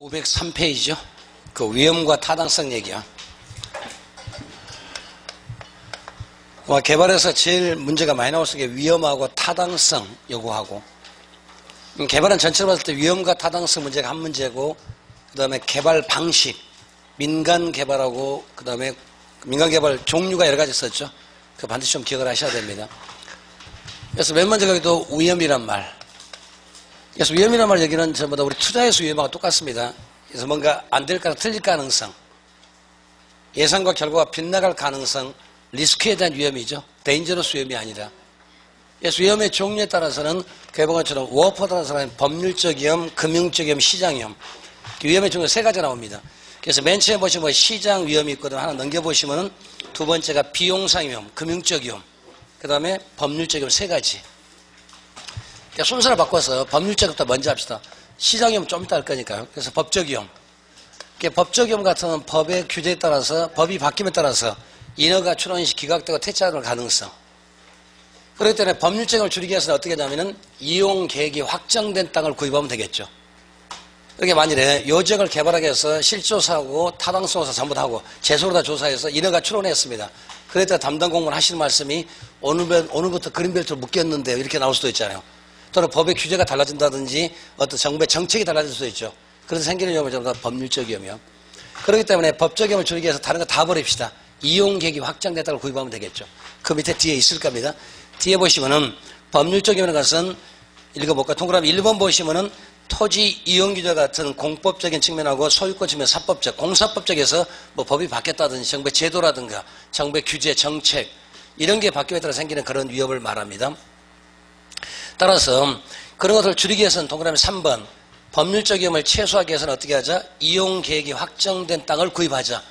503페이지죠. 그 위험과 타당성 얘기야. 개발에서 제일 문제가 많이 나올 수 있는 게 위험하고 타당성 요구하고, 개발은 전체로 봤을 때 위험과 타당성 문제가 한 문제고, 그 다음에 개발 방식, 민간 개발하고, 그 다음에 민간 개발 종류가 여러 가지 있었죠. 그 반드시 좀 기억을 하셔야 됩니다. 그래서 맨 먼저 여기도 위험이란 말. 그래서 위험이란 말 얘기는 전부 다 우리 투자에서 위험하고 똑같습니다. 그래서 뭔가 안 될 가능, 틀릴 가능성, 예상과 결과가 빗나갈 가능성, 리스크에 대한 위험이죠. 데인저러스 위험이 아니라. 그래서 위험의 종류에 따라서는 개봉한처럼 워퍼 따라서는 법률적 위험, 금융적 위험, 시장 위험. 위험의 종류 세 가지가 나옵니다. 그래서 맨 처음에 보시면 시장 위험이 있거든. 하나 넘겨보시면은 두 번째가 비용상 위험, 금융적 위험. 그 다음에 법률적 위험 세 가지. 그러니까 순서를 바꿔서 법률적부터 먼저 합시다. 시장 위험 좀 이따 할 거니까요. 그래서 법적 위험. 법적 위험 같은 경우는 법의 규제에 따라서, 법이 바뀜에 따라서 인허가, 출원시, 기각되고 퇴짜할 가능성. 그렇기 때문에 법률적 위험을 줄이기 위해서는 어떻게 하냐면은 이용 계획이 확정된 땅을 구입하면 되겠죠. 그렇게 만일에 요 지역을 개발하기 위해서 실조사하고 타당성조사 전부 다 하고 제소로 다 조사해서 인허가 출원했습니다. 그랬다가 담당 공무원 하시는 말씀이 오늘부터 그린벨트로 묶였는데요. 이렇게 나올 수도 있잖아요. 또는 법의 규제가 달라진다든지 어떤 정부의 정책이 달라질 수도 있죠. 그래서 생기는 위험을 전부 다 법률적 위험이요. 그렇기 때문에 법적 위험을 줄이기 위해서 다른 거 다 버립시다. 이용 계획이 확정됐다고 구입하면 되겠죠. 그 밑에 뒤에 있을 겁니다. 뒤에 보시면은 법률적 위험이라는 것은 읽어볼까? 동그라미 1번 보시면은 토지 이용 규제 같은 공법적인 측면하고 소유권 측면, 사법적, 공사법적에서 뭐 법이 바뀌었다든지 정부의 제도라든가 정부의 규제, 정책 이런 게 바뀌어에 따라 생기는 그런 위험을 말합니다. 따라서 그런 것을 줄이기 위해서는 동그라미 3번 법률적 위험을 최소화하기 위해서는 어떻게 하자? 이용 계획이 확정된 땅을 구입하자.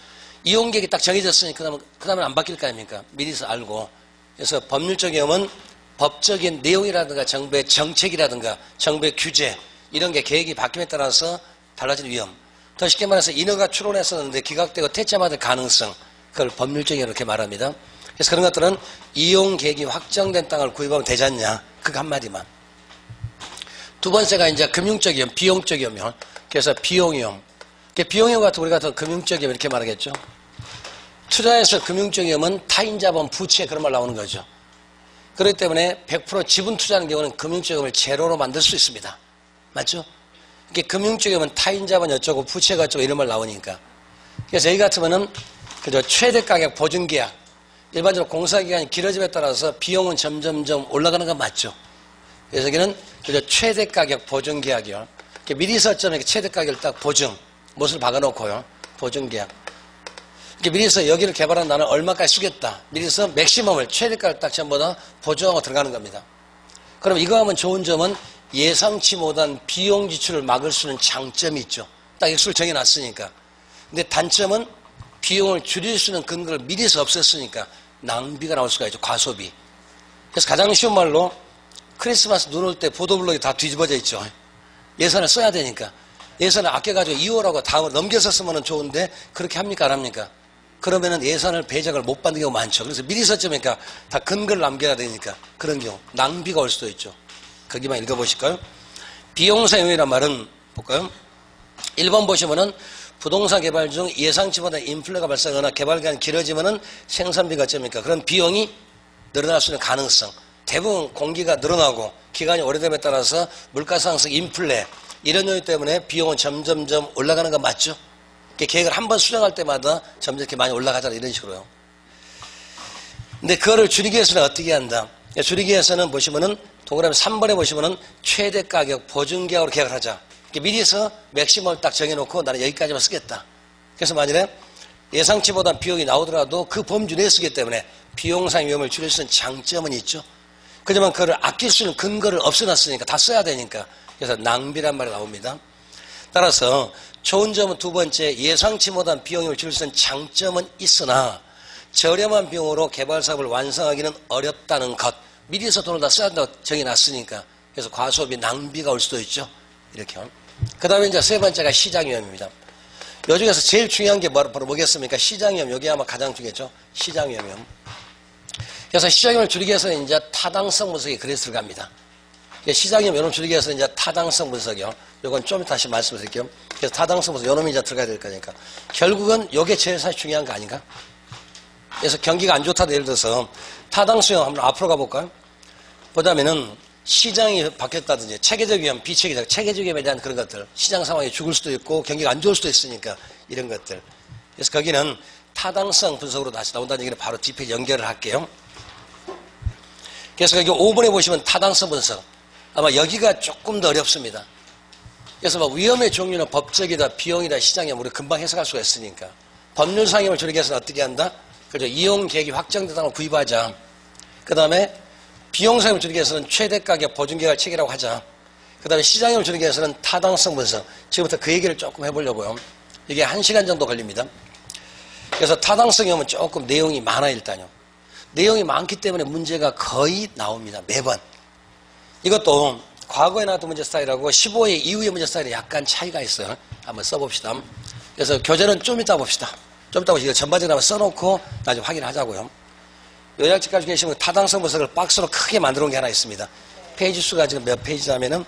이용 계획이 딱 정해졌으니까 그 다음에 안 바뀔 거 아닙니까? 미리서 알고. 그래서 법률적 위험은 법적인 내용이라든가 정부의 정책이라든가 정부의 규제 이런 게 계획이 바뀜에 따라서 달라지는 위험. 더 쉽게 말해서 인허가 출원했었는데 기각되고 퇴짜받을 가능성. 그걸 법률적 위험 이렇게 말합니다. 그래서 그런 것들은 이용 계획이 확정된 땅을 구입하면 되지 않냐. 그거 한마디만. 두 번째가 이제 금융적 위험, 비용적 위험이요. 그래서 비용 위험. 비용 위험 같은 우리가 더 금융적 위험 이렇게 말하겠죠. 투자에서 금융적 위험은 타인 자본, 부채 그런 말 나오는 거죠. 그렇기 때문에 100% 지분 투자하는 경우는 금융적 위험을 제로로 만들 수 있습니다. 맞죠? 이게 금융적 위험은 타인 자본 어쩌고 부채가 어쩌고 이런 말 나오니까. 그래서 여기 같으면은 그저 최대 가격 보증 계약. 일반적으로 공사기간이 길어짐에 따라서 비용은 점점점 올라가는 건 맞죠. 그래서 여기는 그저 최대 가격 보증 계약이요. 미리서 좀 이렇게 최대 가격을 딱 보증, 못을 박아놓고요. 보증 계약. 미리서 여기를 개발한 나는 얼마까지 쓰겠다. 미리서 맥시멈을 최대가를 딱 전부 다 보증하고 들어가는 겁니다. 그럼 이거 하면 좋은 점은 예상치 못한 비용 지출을 막을 수 있는 장점이 있죠. 딱 액수를 정해놨으니까. 근데 단점은 비용을 줄일 수 있는 근거를 미리서 없앴으니까 낭비가 나올 수가 있죠. 과소비. 그래서 가장 쉬운 말로 크리스마스 눈 올 때 보도블록이 다 뒤집어져 있죠. 예산을 써야 되니까. 예산을 아껴가지고 2월하고 다음으로 넘겨서 쓰면 좋은데 그렇게 합니까? 안 합니까? 그러면은 예산을 배정을 못 받는 경우가 많죠. 그래서 미리 썼으니까 다 근거를 남겨야 되니까 그런 경우 낭비가 올 수도 있죠. 거기만 읽어보실까요? 비용사용이란 말은 볼까요? 1번 보시면은 부동산 개발 중 예상치보다 인플레가 발생하거나 개발 기간이 길어지면은 생산비가 어쩝니까? 그런 비용이 늘어날 수 있는 가능성. 대부분 공기가 늘어나고 기간이 오래됨에 따라서 물가 상승, 인플레 이런 요인 때문에 비용은 점점점 올라가는 거 맞죠? 계획을 한번 수정할 때마다 점점 이렇게 많이 올라가잖아 이런 식으로요. 근데 그거를 줄이기 위해서는 어떻게 한다? 줄이기 위해서는 보시면은 동그라미 3번에 보시면은 최대 가격 보증계약으로 계약을 하자. 미리서 맥시멈을 딱 정해놓고 나는 여기까지만 쓰겠다. 그래서 만일에 예상치보다 비용이 나오더라도 그 범주 내에 쓰기 때문에 비용상 위험을 줄일 수 있는 장점은 있죠. 그렇지만 그걸 아낄 수 있는 근거를 없애놨으니까 다 써야 되니까. 그래서 낭비란 말이 나옵니다. 따라서 좋은 점은 두 번째 예상치 못한 비용을 줄일 수 있는 장점은 있으나 저렴한 비용으로 개발 사업을 완성하기는 어렵다는 것. 미리서 돈을 다 써야 한다고 정해놨으니까. 그래서 과소비, 낭비가 올 수도 있죠. 이렇게요. 그 다음에 이제 세 번째가 시장 위험입니다. 요 중에서 제일 중요한 게 바로 뭐겠습니까? 시장 위험. 여기 아마 가장 중요하죠. 시장 위험. 그래서 시장 위험을 줄이기 위해서 이제 타당성 분석이 그래서 들어갑니다. 시장 위험 줄이기 위해서 이제 타당성 분석이요. 요건 좀 다시 말씀드릴게요. 그래서 타당성분석 요놈이 이제 들어가야 될 거니까. 결국은 요게 제일 사실 중요한 거 아닌가? 그래서 경기가 안 좋다도 예를 들어서 타당성 한번 앞으로 가볼까요? 보자면은 시장이 바뀌었다든지 체계적 위험, 비체계적, 체계적 위험에 대한 그런 것들. 시장 상황이 죽을 수도 있고 경기가 안 좋을 수도 있으니까 이런 것들. 그래서 거기는 타당성 분석으로 다시 나온다는 얘기는 바로 뒷페이지 연결을 할게요. 그래서 여기 5번에 보시면 타당성 분석. 아마 여기가 조금 더 어렵습니다. 그래서 막 위험의 종류는 법적이다, 비용이다, 시장이다, 우리 금방 해석할 수가 있으니까. 법률상임을 줄이기 위해서는 어떻게 한다? 그죠? 이용 계획이 확정된 걸 구입하자. 그 다음에 비용상임을 줄이기 위해서는 최대 가격 보증계획 체계라고 하자. 그 다음에 시장임을 줄이기 위해서는 타당성 분석. 지금부터 그 얘기를 조금 해보려고요. 이게 1시간 정도 걸립니다. 그래서 타당성이면 조금 내용이 많아 일단요. 내용이 많기 때문에 문제가 거의 나옵니다. 매번. 이것도 과거에 나왔던 문제 스타일하고 15회 이후의 문제 스타일에 약간 차이가 있어요. 한번 써봅시다. 그래서 교재는 좀 이따 봅시다. 좀 이따 보시고 전반적으로 한번 써놓고 나중에 확인하자고요. 요약집까지 계시면 타당성 분석을 박스로 크게 만들어 놓은 게 하나 있습니다. 페이지 수가 지금 몇 페이지냐면은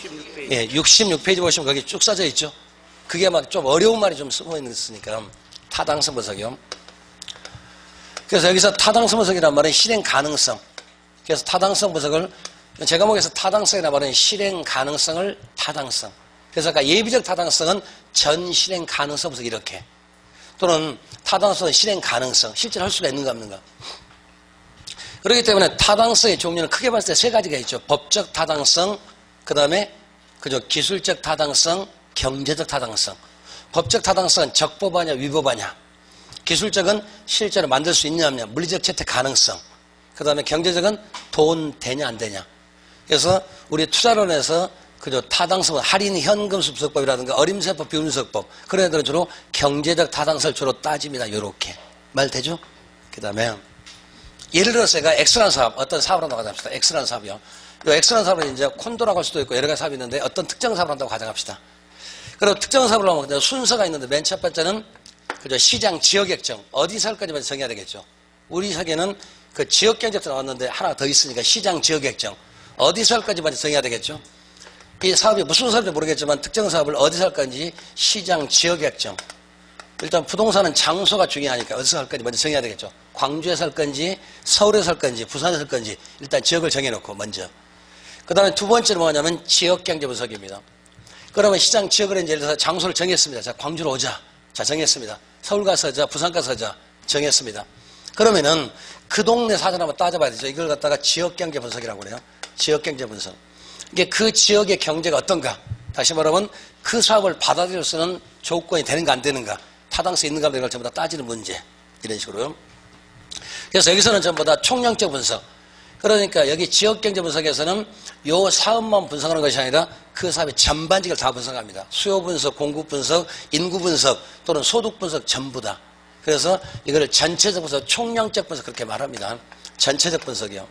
66페이지. 예, 66페이지 보시면 거기 쭉 써져 있죠. 그게 막 좀 어려운 말이 좀 숨어 있으니까 타당성 분석이요. 그래서 여기서 타당성 분석이란 말은 실행 가능성. 그래서 타당성 분석을 제 과목에서 타당성이라는 말은 실행 가능성을 타당성. 그래서 아까 예비적 타당성은 전 실행 가능성 분석 이렇게. 또는 타당성은 실행 가능성. 실제로 할 수가 있는가 없는가. 그렇기 때문에 타당성의 종류는 크게 봤을 때 세 가지가 있죠. 법적 타당성, 그 다음에 그죠 기술적 타당성, 경제적 타당성. 법적 타당성은 적법하냐 위법하냐. 기술적은 실제로 만들 수 있냐 없냐. 물리적 채택 가능성. 그 다음에 경제적은 돈 되냐 안 되냐. 그래서 우리 투자론에서 그죠 타당성은 할인 현금수법이라든가 어림세법 비운수법 그런 애들은 주로 경제적 타당성을 주로 따집니다. 요렇게 말 되죠? 그 다음에 예를 들어서 제가 X라는 사업 어떤 사업을 한다고 가정합시다. X라는 사업이요. 요 X라는 사업은 이제 콘도라고 할 수도 있고 여러 가지 사업이 있는데 어떤 특정 사업을 한다고 가정합시다. 그리고 특정 사업을 하면 순서가 있는데 맨 첫 번째는 그죠 시장 지역 액정 어디서 할까지만 정해야 되겠죠. 우리 세계는 그 지역 경제부터 나왔는데 하나 더 있으니까 시장 지역 액정 어디서 할까지만 정해야 되겠죠. 이 사업이 무슨 사업인지 모르겠지만 특정 사업을 어디서 할 건지 시장 지역 액정. 일단 부동산은 장소가 중요하니까 어디서 할 건지 먼저 정해야 되겠죠. 광주에서 할 건지 서울에서 할 건지 부산에서 할 건지 일단 지역을 정해놓고 먼저. 그 다음에 두 번째로 뭐냐면 지역경제 분석입니다. 그러면 시장 지역을 이제 예를 들어서 장소를 정했습니다. 자 광주로 오자. 자 정했습니다. 서울 가서 하자 부산 가서 하자. 정했습니다. 그러면은 그 동네 사전 한번 따져봐야 되죠. 이걸 갖다가 지역경제 분석이라고 그래요. 지역경제 분석. 이게 그 지역의 경제가 어떤가. 다시 말하면 그 사업을 받아들일 수 있는 조건이 되는가 안 되는가. 타당성 있는가 없는가 이걸 전부 다 따지는 문제. 이런 식으로요. 그래서 여기서는 전부 다 총량적 분석. 그러니까 여기 지역경제 분석에서는 요 사업만 분석하는 것이 아니라 그 사업의 전반적을 다 분석합니다. 수요 분석, 공급 분석, 인구 분석 또는 소득 분석 전부 다. 그래서 이거를 전체적 분석, 총량적 분석 그렇게 말합니다. 전체적 분석이요.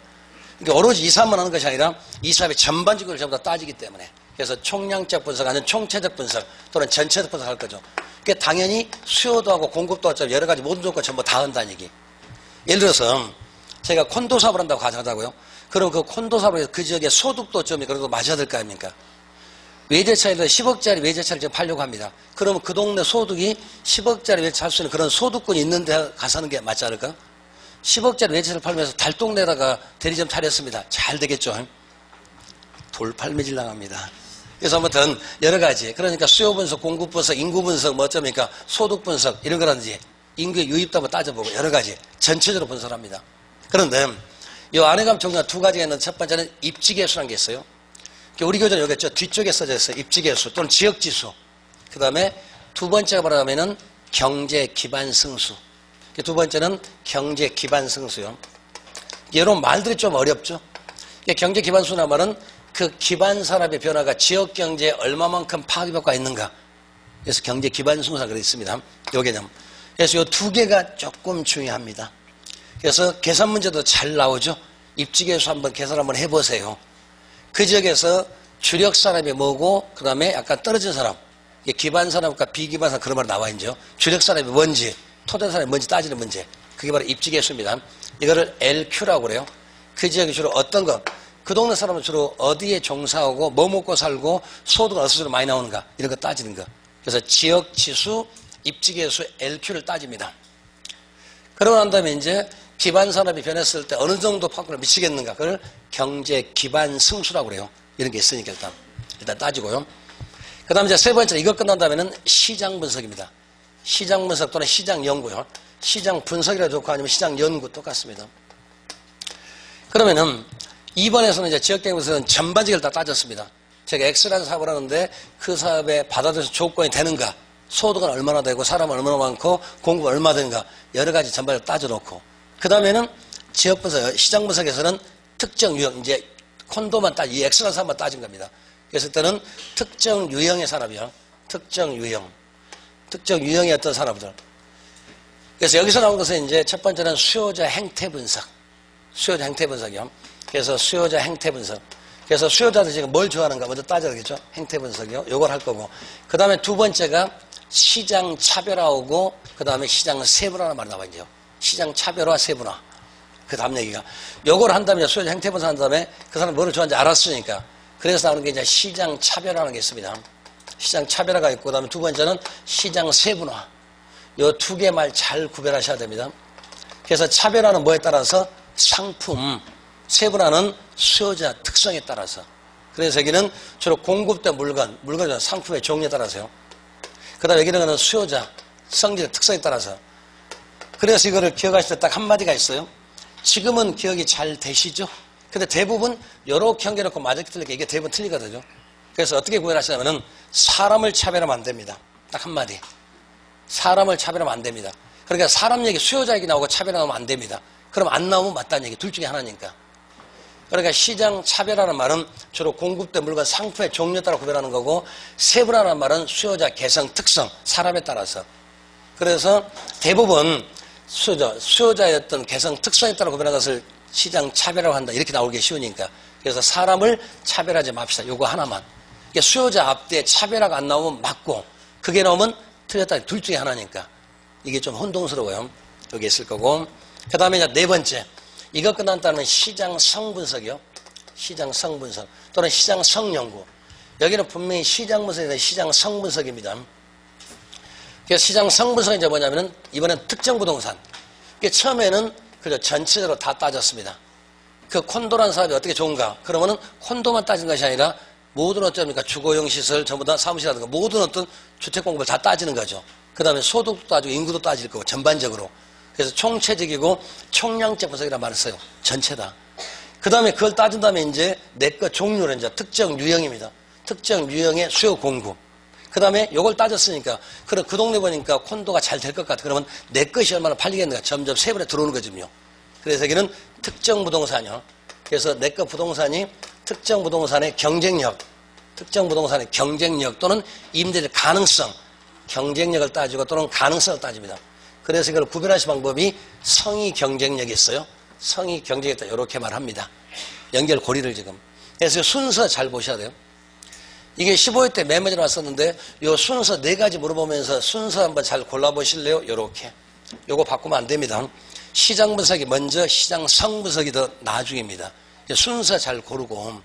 그러니까 오로지 이 사업만 하는 것이 아니라 이 사업의 전반적을 전부 다 따지기 때문에 그래서 총량적 분석 아니면 총체적 분석 또는 전체적 분석할 거죠. 그러니까 당연히 수요도 하고 공급도 하고 여러 가지 모든 조건 전부 다 한다는 얘기. 예를 들어서 제가 콘도 사업을 한다고 가정하자고요. 그럼 그 콘도 사업을 해서 그 지역의 소득도 좀 그래도 맞아야 될 거 아닙니까? 외제차를 10억짜리 외제차를 지금 팔려고 합니다. 그러면 그 동네 소득이 10억짜리 외제차 할 수 있는 그런 소득권이 있는데 가서 하는 게 맞지 않을까? 10억짜리 외제차를 팔면서 달동네다가 대리점 차렸습니다. 잘 되겠죠? 돌팔매질 나갑니다. 그래서 아무튼 여러 가지 그러니까 수요 분석, 공급 분석, 인구 분석 뭐 어쩌니까 소득 분석 이런 거라든지 인구의 유입도 한번 따져보고 여러 가지 전체적으로 분석합니다. 그런데 이 안에 가면 종류가 두 가지가 있는데 첫 번째는 입지계수라는 게 있어요. 우리 교재는 여기 있죠. 뒤쪽에 써져 있어요. 입지계수 또는 지역지수. 그 다음에 두 번째가 뭐냐면은 경제기반승수. 두 번째는 경제기반승수요. 이런 말들이 좀 어렵죠. 경제기반수나 말은 그 기반 산업의 변화가 지역경제에 얼마만큼 파급효과가 있는가. 그래서 경제기반승수가 그래 있습니다. 요 개념. 그래서 이 두 개가 조금 중요합니다. 그래서 계산 문제도 잘 나오죠. 입지계수 한번 계산 한번 해보세요. 그 지역에서 주력 산업이 뭐고 그 다음에 약간 떨어진 산업 기반 산업과 비기반 산업 그런 말 나와 있죠. 주력 산업이 뭔지 토대 산업이 뭔지 따지는 문제 그게 바로 입지계수입니다. 이거를 LQ라고 그래요. 그 지역이 주로 어떤 것 그 동네 사람은 주로 어디에 종사하고 뭐 먹고 살고 소득은 어디서 주로 많이 나오는가 이런 거 따지는 거 그래서 지역 지수, 입지계수 LQ를 따집니다. 그러고 난 다음에 이제 기반 산업이 변했을 때 어느 정도 파급을 미치겠는가, 그걸 경제 기반 승수라고 그래요. 이런 게 있으니까 일단 따지고요. 그 다음에 이제 세 번째로 이거 끝난 다음에는 시장 분석입니다. 시장 분석 또는 시장 연구요. 시장 분석이라도 좋고 아니면 시장 연구 똑같습니다. 그러면은 2번에서는 이제 지역경제에서는 전반적으로 다 따졌습니다. 제가 X라는 사업을 하는데 그 사업에 받아들여서 조건이 되는가, 소득은 얼마나 되고 사람은 얼마나 많고 공급은 얼마 되는가, 여러 가지 전반을 따져놓고, 그 다음에는 지역 분석, 시장 분석에서는 특정 유형, 이제 콘도만 이 X라는 사업만 따진 겁니다. 그래서 그때는 특정 유형의 산업이요. 특정 유형의 어떤 산업들. 그래서 여기서 나온 것은 이제 첫 번째는 수요자 행태 분석이요. 그래서 수요자 행태 분석. 그래서 수요자들 지금 뭘 좋아하는가 먼저 따져야겠죠. 행태 분석이요. 요걸 할 거고. 그 다음에 두 번째가 시장 차별화하고 그 다음에 시장 세분화라는 말이 나와 있죠. 시장 차별화, 세분화. 그 다음 얘기가. 요걸 한 다음에 수요자 행태 분석 한 다음에 그 사람이 뭐를 좋아하는지 알았으니까. 그래서 나오는 게 이제 시장 차별화라는 게 있습니다. 시장 차별화가 있고, 그 다음에 두 번째는 시장 세분화. 요 두 개 말 잘 구별하셔야 됩니다. 그래서 차별화는 뭐에 따라서? 상품. 세분화는 수요자 특성에 따라서. 그래서 여기는 주로 공급된 물건의 상품의 종류에 따라서요. 그 다음에 여기는 수요자, 성질 특성에 따라서. 그래서 이거를 기억하실 때 딱 한마디가 있어요. 지금은 기억이 잘 되시죠? 근데 대부분 요렇게 연결해놓고 맞을게 틀릴게 이게 대부분 틀리거든요. 그래서 어떻게 구별하시냐면은 사람을 차별하면 안 됩니다. 딱 한마디. 사람을 차별하면 안 됩니다. 그러니까 사람 얘기, 수요자 얘기 나오고 차별하면 안 됩니다. 그럼 안 나오면 맞다는 얘기. 둘 중에 하나니까. 그러니까 시장 차별화라는 말은 주로 공급된 물건 상품의 종류에 따라 구별하는 거고, 세분화라는 말은 수요자 개성, 특성, 사람에 따라서. 그래서 대부분 수요자의 어떤 개성, 특성에 따라 구별하는 것을 시장 차별화라고 한다. 이렇게 나오기 쉬우니까. 그래서 사람을 차별하지 맙시다. 요거 하나만. 그러니까 수요자 앞뒤에 차별화가 안 나오면 맞고, 그게 나오면 틀렸다. 둘 중에 하나니까. 이게 좀 혼동스러워요. 여기 있을 거고. 그 다음에 이제 네 번째. 이거 끝난 다음에 시장 성분석이요. 시장 성분석. 또는 시장 성연구. 여기는 분명히 시장 분석이 아니라 시장 성분석입니다. 그래서 시장 성분석이 이제 뭐냐면은 이번엔 특정 부동산. 이게 처음에는 그저 전체적으로 다 따졌습니다. 그 콘도라는 사업이 어떻게 좋은가? 그러면은 콘도만 따진 것이 아니라 모든 어쩌니까 주거용 시설, 전부 다 사무실이라든가 모든 어떤 주택 공급을 다 따지는 거죠. 그 다음에 소득도 따지고 인구도 따질 거고 전반적으로. 그래서 총체적이고 총량적 분석이라는 말을 써요. 전체다. 그 다음에 그걸 따진 다음에 이제 내 것 종류는 이제 특정 유형입니다. 특정 유형의 수요 공급. 그 다음에 요걸 따졌으니까, 그럼 그 동네 보니까 콘도가 잘 될 것 같아. 그러면 내 것이 얼마나 팔리겠는가. 점점 세분에 들어오는 거거든요. 그래서 여기는 특정 부동산이요. 그래서 내 것 부동산이 특정 부동산의 경쟁력, 특정 부동산의 경쟁력 또는 임대될 가능성, 경쟁력을 따지고 또는 가능성을 따집니다. 그래서 이걸 구별하실 방법이 성의 경쟁력이 있어요. 성의 경쟁이 있다. 이렇게 말합니다. 연결 고리를 지금. 그래서 순서 잘 보셔야 돼요. 이게 15회 때 맨 먼저 왔었는데 요 순서 네 가지 물어보면서 순서 한번 잘 골라보실래요? 요렇게. 요거 바꾸면 안 됩니다. 시장 분석이 먼저, 시장 성 분석이 더 나중입니다. 순서 잘 고르고.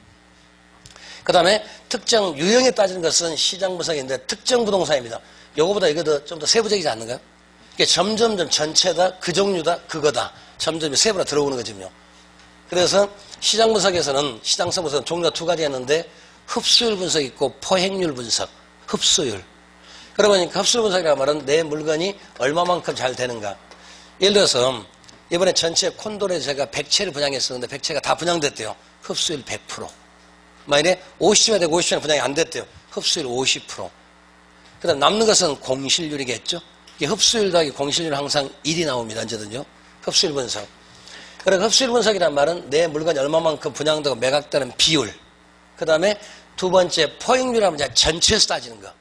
그 다음에 특정 유형에 따지는 것은 시장 분석인데 특정 부동산입니다. 요거보다 이거 좀 더 세부적이지 않는가요? 이게 점점점 전체다, 그 종류다, 그거다. 점점 세부로 들어오는 거거든요. 그래서 시장 분석에서는, 시장성 분석은 종류가 두 가지 했는데 흡수율 분석 있고 포획률 분석, 흡수율. 그러면 흡수율 분석이라는 말은 내 물건이 얼마만큼 잘 되는가. 예를 들어서 이번에 전체 콘도에 제가 100채를 분양했었는데 100채가 다 분양됐대요. 흡수율 100%. 만일에 50채가 되고 50채는 분양이 안 됐대요. 흡수율 50%. 그 다음 남는 것은 공실률이겠죠. 이게 흡수율 더하기 공실률 항상 1이 나옵니다. 언제든요. 흡수율 분석. 그러니까 흡수율 분석이란 말은 내 물건이 얼마만큼 분양되고 매각되는 비율. 그 다음에 두 번째 포획률이라면 이제 전체에서 따지는 거.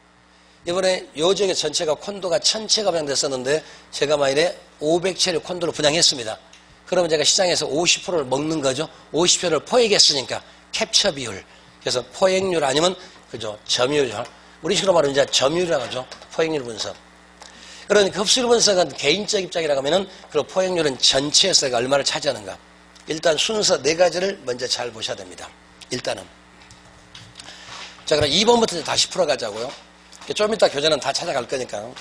이번에 요 지역의 전체가 콘도가 1000채가 분양됐었는데 제가 만일에 500채를 콘도로 분양했습니다. 그러면 제가 시장에서 50%를 먹는 거죠. 50%를 포획했으니까 캡처 비율. 그래서 포획률 아니면 그죠 점유율. 우리 식으로 말하면 이제 점유율이라고 하죠. 포획률 분석. 그러니까 흡수율 분석은 개인적 입장이라고 하면은 그 포획률은 전체에서 내가 얼마를 차지하는가. 일단 순서 네 가지를 먼저 잘 보셔야 됩니다. 일단은. 자, 그럼 2번부터 다시 풀어가자고요. 좀 이따 교재는 다 찾아갈 거니까요.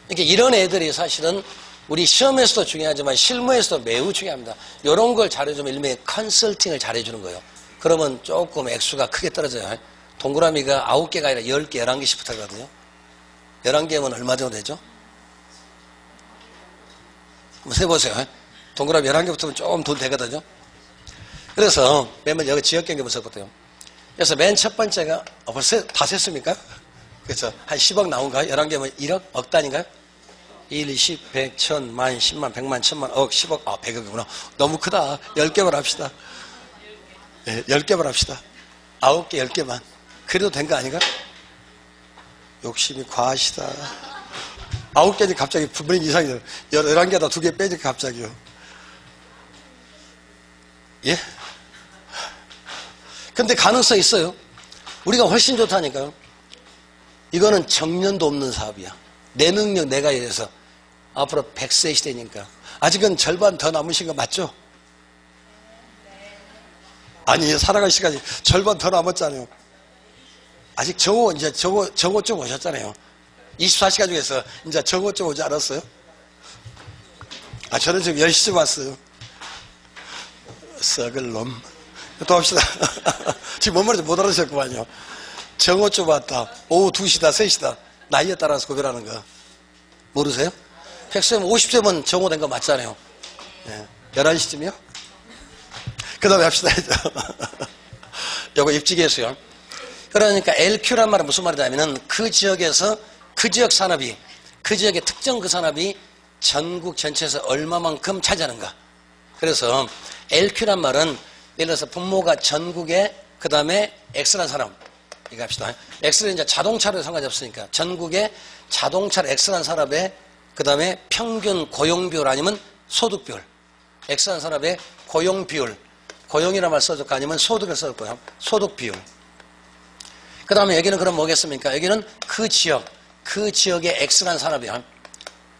이렇게 이런 애들이 사실은 우리 시험에서도 중요하지만 실무에서도 매우 중요합니다. 이런 걸 잘해주면 일명의 컨설팅을 잘해주는 거예요. 그러면 조금 액수가 크게 떨어져요. 동그라미가 9개가 아니라 10개, 11개씩 붙어가거든요. 11개면 얼마 정도 되죠? 한번 세보세요. 동그라미 11개 붙으면 조금 돈 되거든요. 그래서 맨 여기 지역경제 분석부터요. 그래서 맨 첫 번째가 벌써 다 셌습니까? 그래서 한 10억 나온가요? 11개면 1억? 억 단인가요? 1, 20, 100, 1000, 만, 10만, 100만, 1000만, 억, 10억, 100억이구나. 너무 크다. 10개만 합시다. 네, 10개만 합시다. 9개, 10개만. 그래도 된 거 아닌가? 욕심이 과하시다. 9개니 갑자기 분명히 이상해요. 11개다 2개 빼니까 갑자기요. 예? 근데 가능성 있어요. 우리가 훨씬 좋다니까요. 이거는 정년도 없는 사업이야. 내 능력 내가 이래서 앞으로 100세 시대니까 아직은 절반 더 남으신 거 맞죠? 아니 살아갈 시간이 절반 더 남았잖아요. 아직 저거 좀 오셨잖아요. 24시간 중에서 이제 저거 좀 오지 않았어요? 저는 지금 10시쯤 왔어요. 썩을 놈. 또 합시다. 지금 뭔 말인지 못 알아주셨구만요. 정오 좀 왔다. 오후 2시다, 3시다. 나이에 따라서 구별하는 거. 모르세요? 100세면 50세면 정오된 거 맞잖아요. 네. 11시쯤이요? 그 다음에 합시다. 요거 입지계수요. 그러니까 LQ란 말은 무슨 말이냐면은 그 지역에서 그 지역 산업이, 그 지역의 특정 그 산업이 전국 전체에서 얼마만큼 차지하는가. 그래서 LQ란 말은 예를 들어서 분모가 전국에 그 다음에 X란 산업. 이거 합시다. X는 이제 자동차로 상관이 없으니까 전국에 자동차 X란 산업에 그 다음에 평균 고용 비율 아니면 소득 비율. X란 산업의 고용 비율. 고용이라는 말 써줄까 아니면 소득을 써줄까요? 소득 비율. 그 다음에 여기는 그럼 뭐겠습니까? 여기는 그 지역의 X란 산업이요.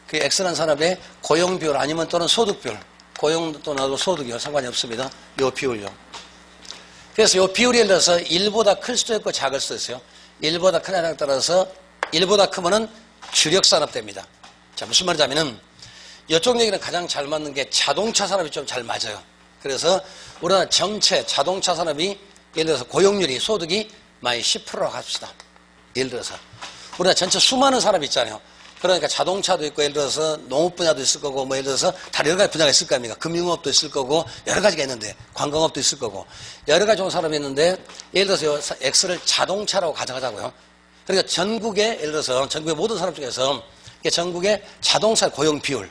그 X란 산업의 고용 비율 아니면 또는 소득 비율. 고용도 나도 소득이요. 상관이 없습니다. 요 비율요. 그래서 요 비율이 예를 들어서 1보다 클 수도 있고 작을 수도 있어요. 1보다 크냐에 따라서 1보다 크면은 주력 산업 됩니다. 자, 무슨 말이냐면은 이쪽 얘기는 가장 잘 맞는 게 자동차 산업이 좀 잘 맞아요. 그래서 우리나라 전체 자동차 산업이 예를 들어서 고용률이 소득이 많이 10%라고 합시다. 예를 들어서 우리나라 전체 수많은 산업이 있잖아요. 그러니까 자동차도 있고 예를 들어서 농업 분야도 있을 거고 뭐 예를 들어서 다 여러 가지 분야가 있을 거 아닙니까? 금융업도 있을 거고 여러 가지가 있는데 관광업도 있을 거고 여러 가지 좋은 산업이 있는데 예를 들어서 X를 자동차라고 가정하자고요. 그러니까 전국에 예를 들어서 전국의 모든 산업 중에서 전국의 자동차 고용 비율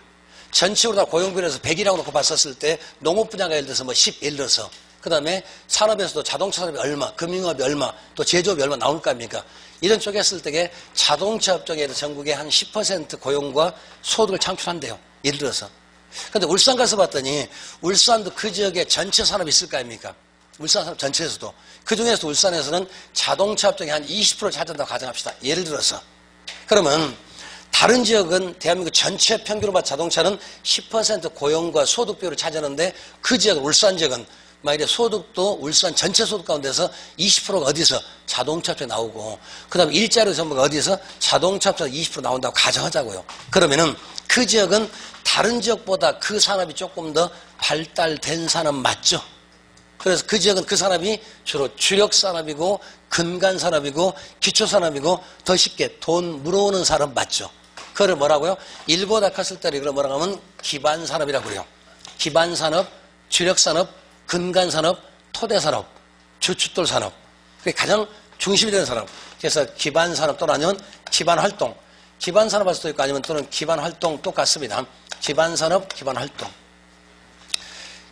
전체로 다 고용 비율에서 100이라고 놓고 봤었을 때 농업 분야가 예를 들어서 뭐 10 예를 들어서 그 다음에 산업에서도 자동차 산업이 얼마, 금융업이 얼마, 또 제조업이 얼마 나올 거 아닙니까? 이런 쪽에 했을 때 자동차 업종에도 전국에 한 10% 고용과 소득을 창출한대요. 예를 들어서. 근데 울산 가서 봤더니 울산도 그 지역에 전체 산업이 있을 거 아닙니까? 울산 산업 전체에서도. 그 중에서도 울산에서는 자동차 업종이 한 20% 차지한다고 가정합시다. 예를 들어서. 그러면 다른 지역은 대한민국 전체 평균으로 봐서 자동차는 10% 고용과 소득 비율을 차지하는데 그 지역, 울산 지역은 만약에 소득도 울산 전체 소득 가운데서 20%가 어디서 자동차 업종에 나오고 그 다음에 일자리 전부가 어디서 자동차 업종에 20% 나온다고 가정하자고요. 그러면은 그 지역은 다른 지역보다 그 산업이 조금 더 발달된 산업 맞죠? 그래서 그 지역은 그 산업이 주로 주력 산업이고 근간 산업이고 기초 산업이고 더 쉽게 돈 물어오는 산업 맞죠? 그걸 뭐라고요? 1보다 컸을 때를 이걸 뭐라고 하면 기반 산업이라고 그래요. 기반 산업, 주력 산업, 근간 산업, 토대 산업, 주춧돌 산업. 그게 가장 중심이 되는 산업. 그래서 기반 산업 또는 아니면 기반 활동. 기반 산업 할 수도 있고 아니면 또는 기반 활동 똑같습니다. 기반 산업, 기반 활동.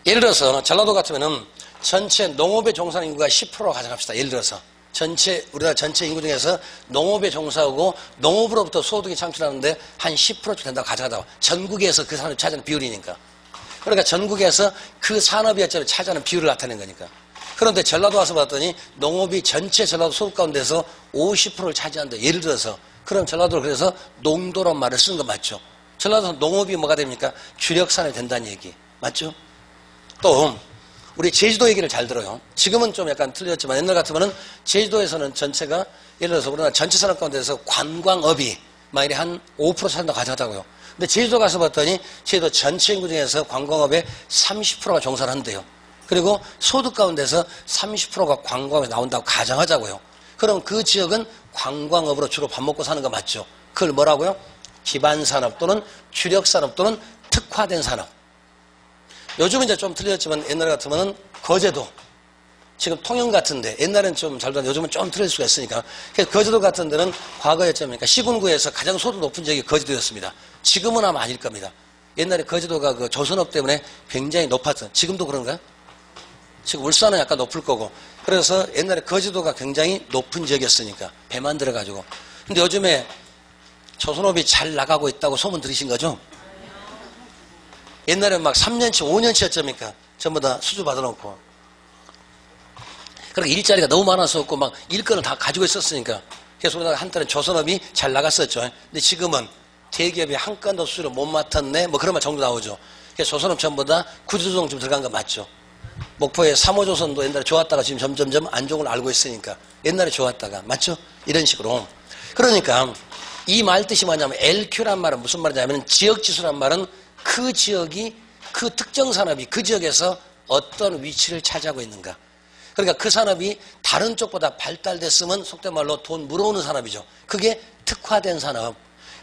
예를 들어서 전라도 같으면은 전체 농업에 종사하는 인구가 10% 가정합시다. 예를 들어서 우리나라 전체 인구 중에서 농업에 종사하고 농업으로부터 소득이 창출하는데 한 10% 된다고 가정하자고. 전국에서 그 산업이 차지하는 비율이니까. 그러니까 전국에서 그 산업이 차지하는 비율을 나타낸 거니까. 그런데 전라도 와서 봤더니 농업이 전체 전라도 소득 가운데서 50%를 차지한다. 예를 들어서. 그럼 전라도를 그래서 농도란 말을 쓰는 거 맞죠? 전라도 농업이 뭐가 됩니까? 주력 산업이 된다는 얘기. 맞죠? 또 우리 제주도 얘기를 잘 들어요. 지금은 좀 약간 틀렸지만 옛날 같으면은 제주도에서는 전체가 예를 들어서 우리나라 전체 산업 가운데서 관광업이 만일에 한 5% 산다고 가져가다고요. 근데 제주도 가서 봤더니 제주도 전체 인구 중에서 관광업에 30%가 종사를 한대요. 그리고 소득 가운데서 30%가 관광업에 나온다고 가정하자고요. 그럼 그 지역은 관광업으로 주로 밥 먹고 사는 거 맞죠? 그걸 뭐라고요? 기반산업 또는 주력산업 또는 특화된 산업. 요즘은 이제 좀 틀렸지만 옛날 같으면은 거제도, 지금 통영 같은데 옛날엔 좀 잘 됐는데 요즘은 좀 틀릴 수가 있으니까. 그래서 거제도 같은 데는 과거에 뭡니까? 시군구에서 가장 소득 높은 지역이 거제도였습니다. 지금은 아마 아닐 겁니다. 옛날에 거제도가 그 조선업 때문에 굉장히 높았던, 지금도 그런가요? 지금 울산은 약간 높을 거고. 그래서 옛날에 거제도가 굉장히 높은 지역이었으니까 배 만들어가지고. 근데 요즘에 조선업이 잘 나가고 있다고 소문 들으신 거죠? 옛날에 막 3년치, 5년치였습니까? 전부 다 수주 받아놓고. 그러니까 일자리가 너무 많았었고 막 일거를 다 가지고 있었으니까. 그래서 우리나라 한때는 조선업이 잘 나갔었죠. 근데 지금은 대기업이 한 건도 수주를 못 맡았네, 뭐 그런 말 정도 나오죠. 그래서 조선업 전부 다 구조조정 좀 들어간 거 맞죠? 목포의 3호조선도 옛날에 좋았다가 지금 점점점 안 좋은 걸 알고 있으니까 옛날에 좋았다가 맞죠? 이런 식으로. 그러니까 이 말 뜻이 뭐냐면 LQ란 말은 무슨 말이냐면 지역지수란 말은 그 지역이 그 특정 산업이 그 지역에서 어떤 위치를 차지하고 있는가. 그러니까 그 산업이 다른 쪽보다 발달됐으면 속된 말로 돈 물어오는 산업이죠. 그게 특화된 산업.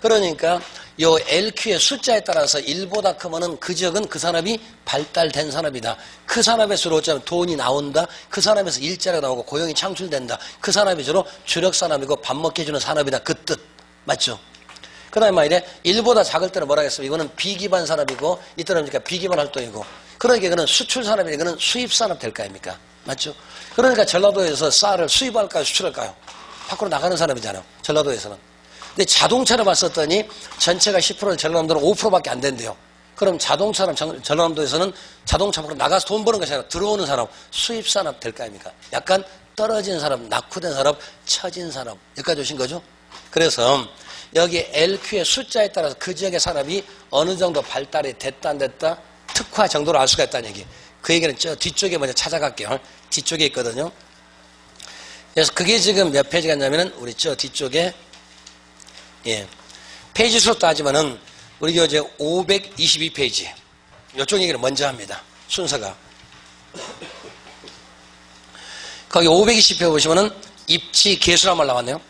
그러니까 요 LQ의 숫자에 따라서 1보다 크면은 그 지역은 그 산업이 발달된 산업이다. 그 산업에서 주로 어쩌면 돈이 나온다. 그 산업에서 일자리가 나오고 고용이 창출된다. 그 산업이 주로 주력 산업이고 밥 먹게 해주는 산업이다. 그 뜻. 맞죠? 그 다음에 말이래 1보다 작을 때는 뭐라 하겠습니까? 이거는 비기반 산업이고 이때는 그러니까 비기반 활동이고 그러니까 이거는 수출 산업이니까 이거는 수입 산업 될 거 아닙니까? 맞죠? 그러니까 전라도에서 쌀을 수입할까요? 수출할까요? 밖으로 나가는 산업이잖아요. 전라도에서는. 근데 자동차를 봤었더니 전체가 10%는 전라남도는 5%밖에 안 된대요. 그럼 자동차는 전라남도에서는 자동차 밖으로 나가서 돈 버는 것이 아니라 들어오는 산업, 수입 산업 될 거 아닙니까? 약간 떨어진 산업, 낙후된 산업, 처진 산업. 여기까지 오신 거죠? 그래서 여기 LQ의 숫자에 따라서 그 지역의 산업이 어느 정도 발달이 됐다 안 됐다 특화 정도로 알 수가 있다는 얘기. 그 얘기는 저 뒤쪽에 먼저 찾아갈게요. 뒤쪽에 있거든요. 그래서 그게 지금 몇 페이지가 있냐면은 우리 저 뒤쪽에 예. 페이지 수로 따지면은 우리 이제 522페이지. 이쪽 얘기를 먼저 합니다. 순서가. 거기 520페이지 보시면은 입지 계수란 말 나왔네요.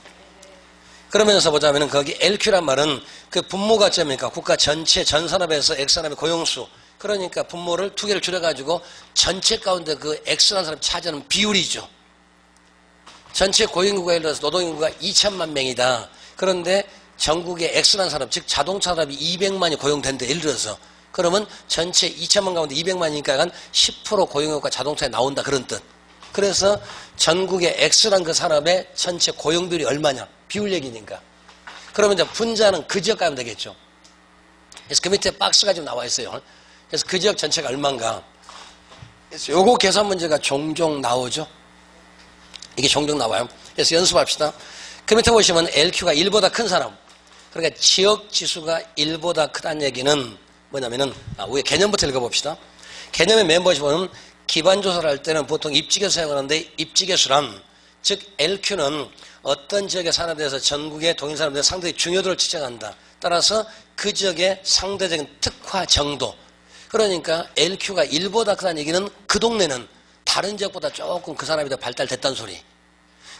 그러면서 보자면은 거기 LQ란 말은 그 분모가 뭡니까? 국가 전체 전 산업에서 X산업의 고용수. 그러니까 분모를 두 개를 줄여가지고 전체 가운데 그 X라는 사람이 차지하는 비율이죠. 전체 고용인구가 예를 들어서 노동인구가 2천만 명이다. 그런데 전국에 X라는 사람, 즉 자동차 산업이 200만이 고용된대. 예를 들어서. 그러면 전체 2천만 가운데 200만이니까 한 10% 고용인구가 자동차에 나온다. 그런 뜻. 그래서 전국의 X란 그 산업의 전체 고용 비율이 얼마냐. 비율 얘기니까. 그러면 이제 분자는 그 지역 가면 되겠죠. 그래서 그 밑에 박스가 지금 나와 있어요. 그래서 그 지역 전체가 얼마인가. 그래서 요거 계산 문제가 종종 나오죠. 이게 종종 나와요. 그래서 연습합시다. 그 밑에 보시면 LQ가 1보다 큰 산업. 그러니까 지역 지수가 1보다 크다는 얘기는 뭐냐면은, 위에 개념부터 읽어봅시다. 개념의 맨 보시면 기반조사를 할 때는 보통 입지계수 사용하는데 입지계수란, 즉 LQ는 어떤 지역의 산업에 대해서 전국의 동일산업에 대해서 상당히 중요도를 측정한다. 따라서 그 지역의 상대적인 특화 정도. 그러니까 LQ가 1보다 크다는 얘기는 그 동네는 다른 지역보다 조금 그 산업이 더 발달됐다는 소리.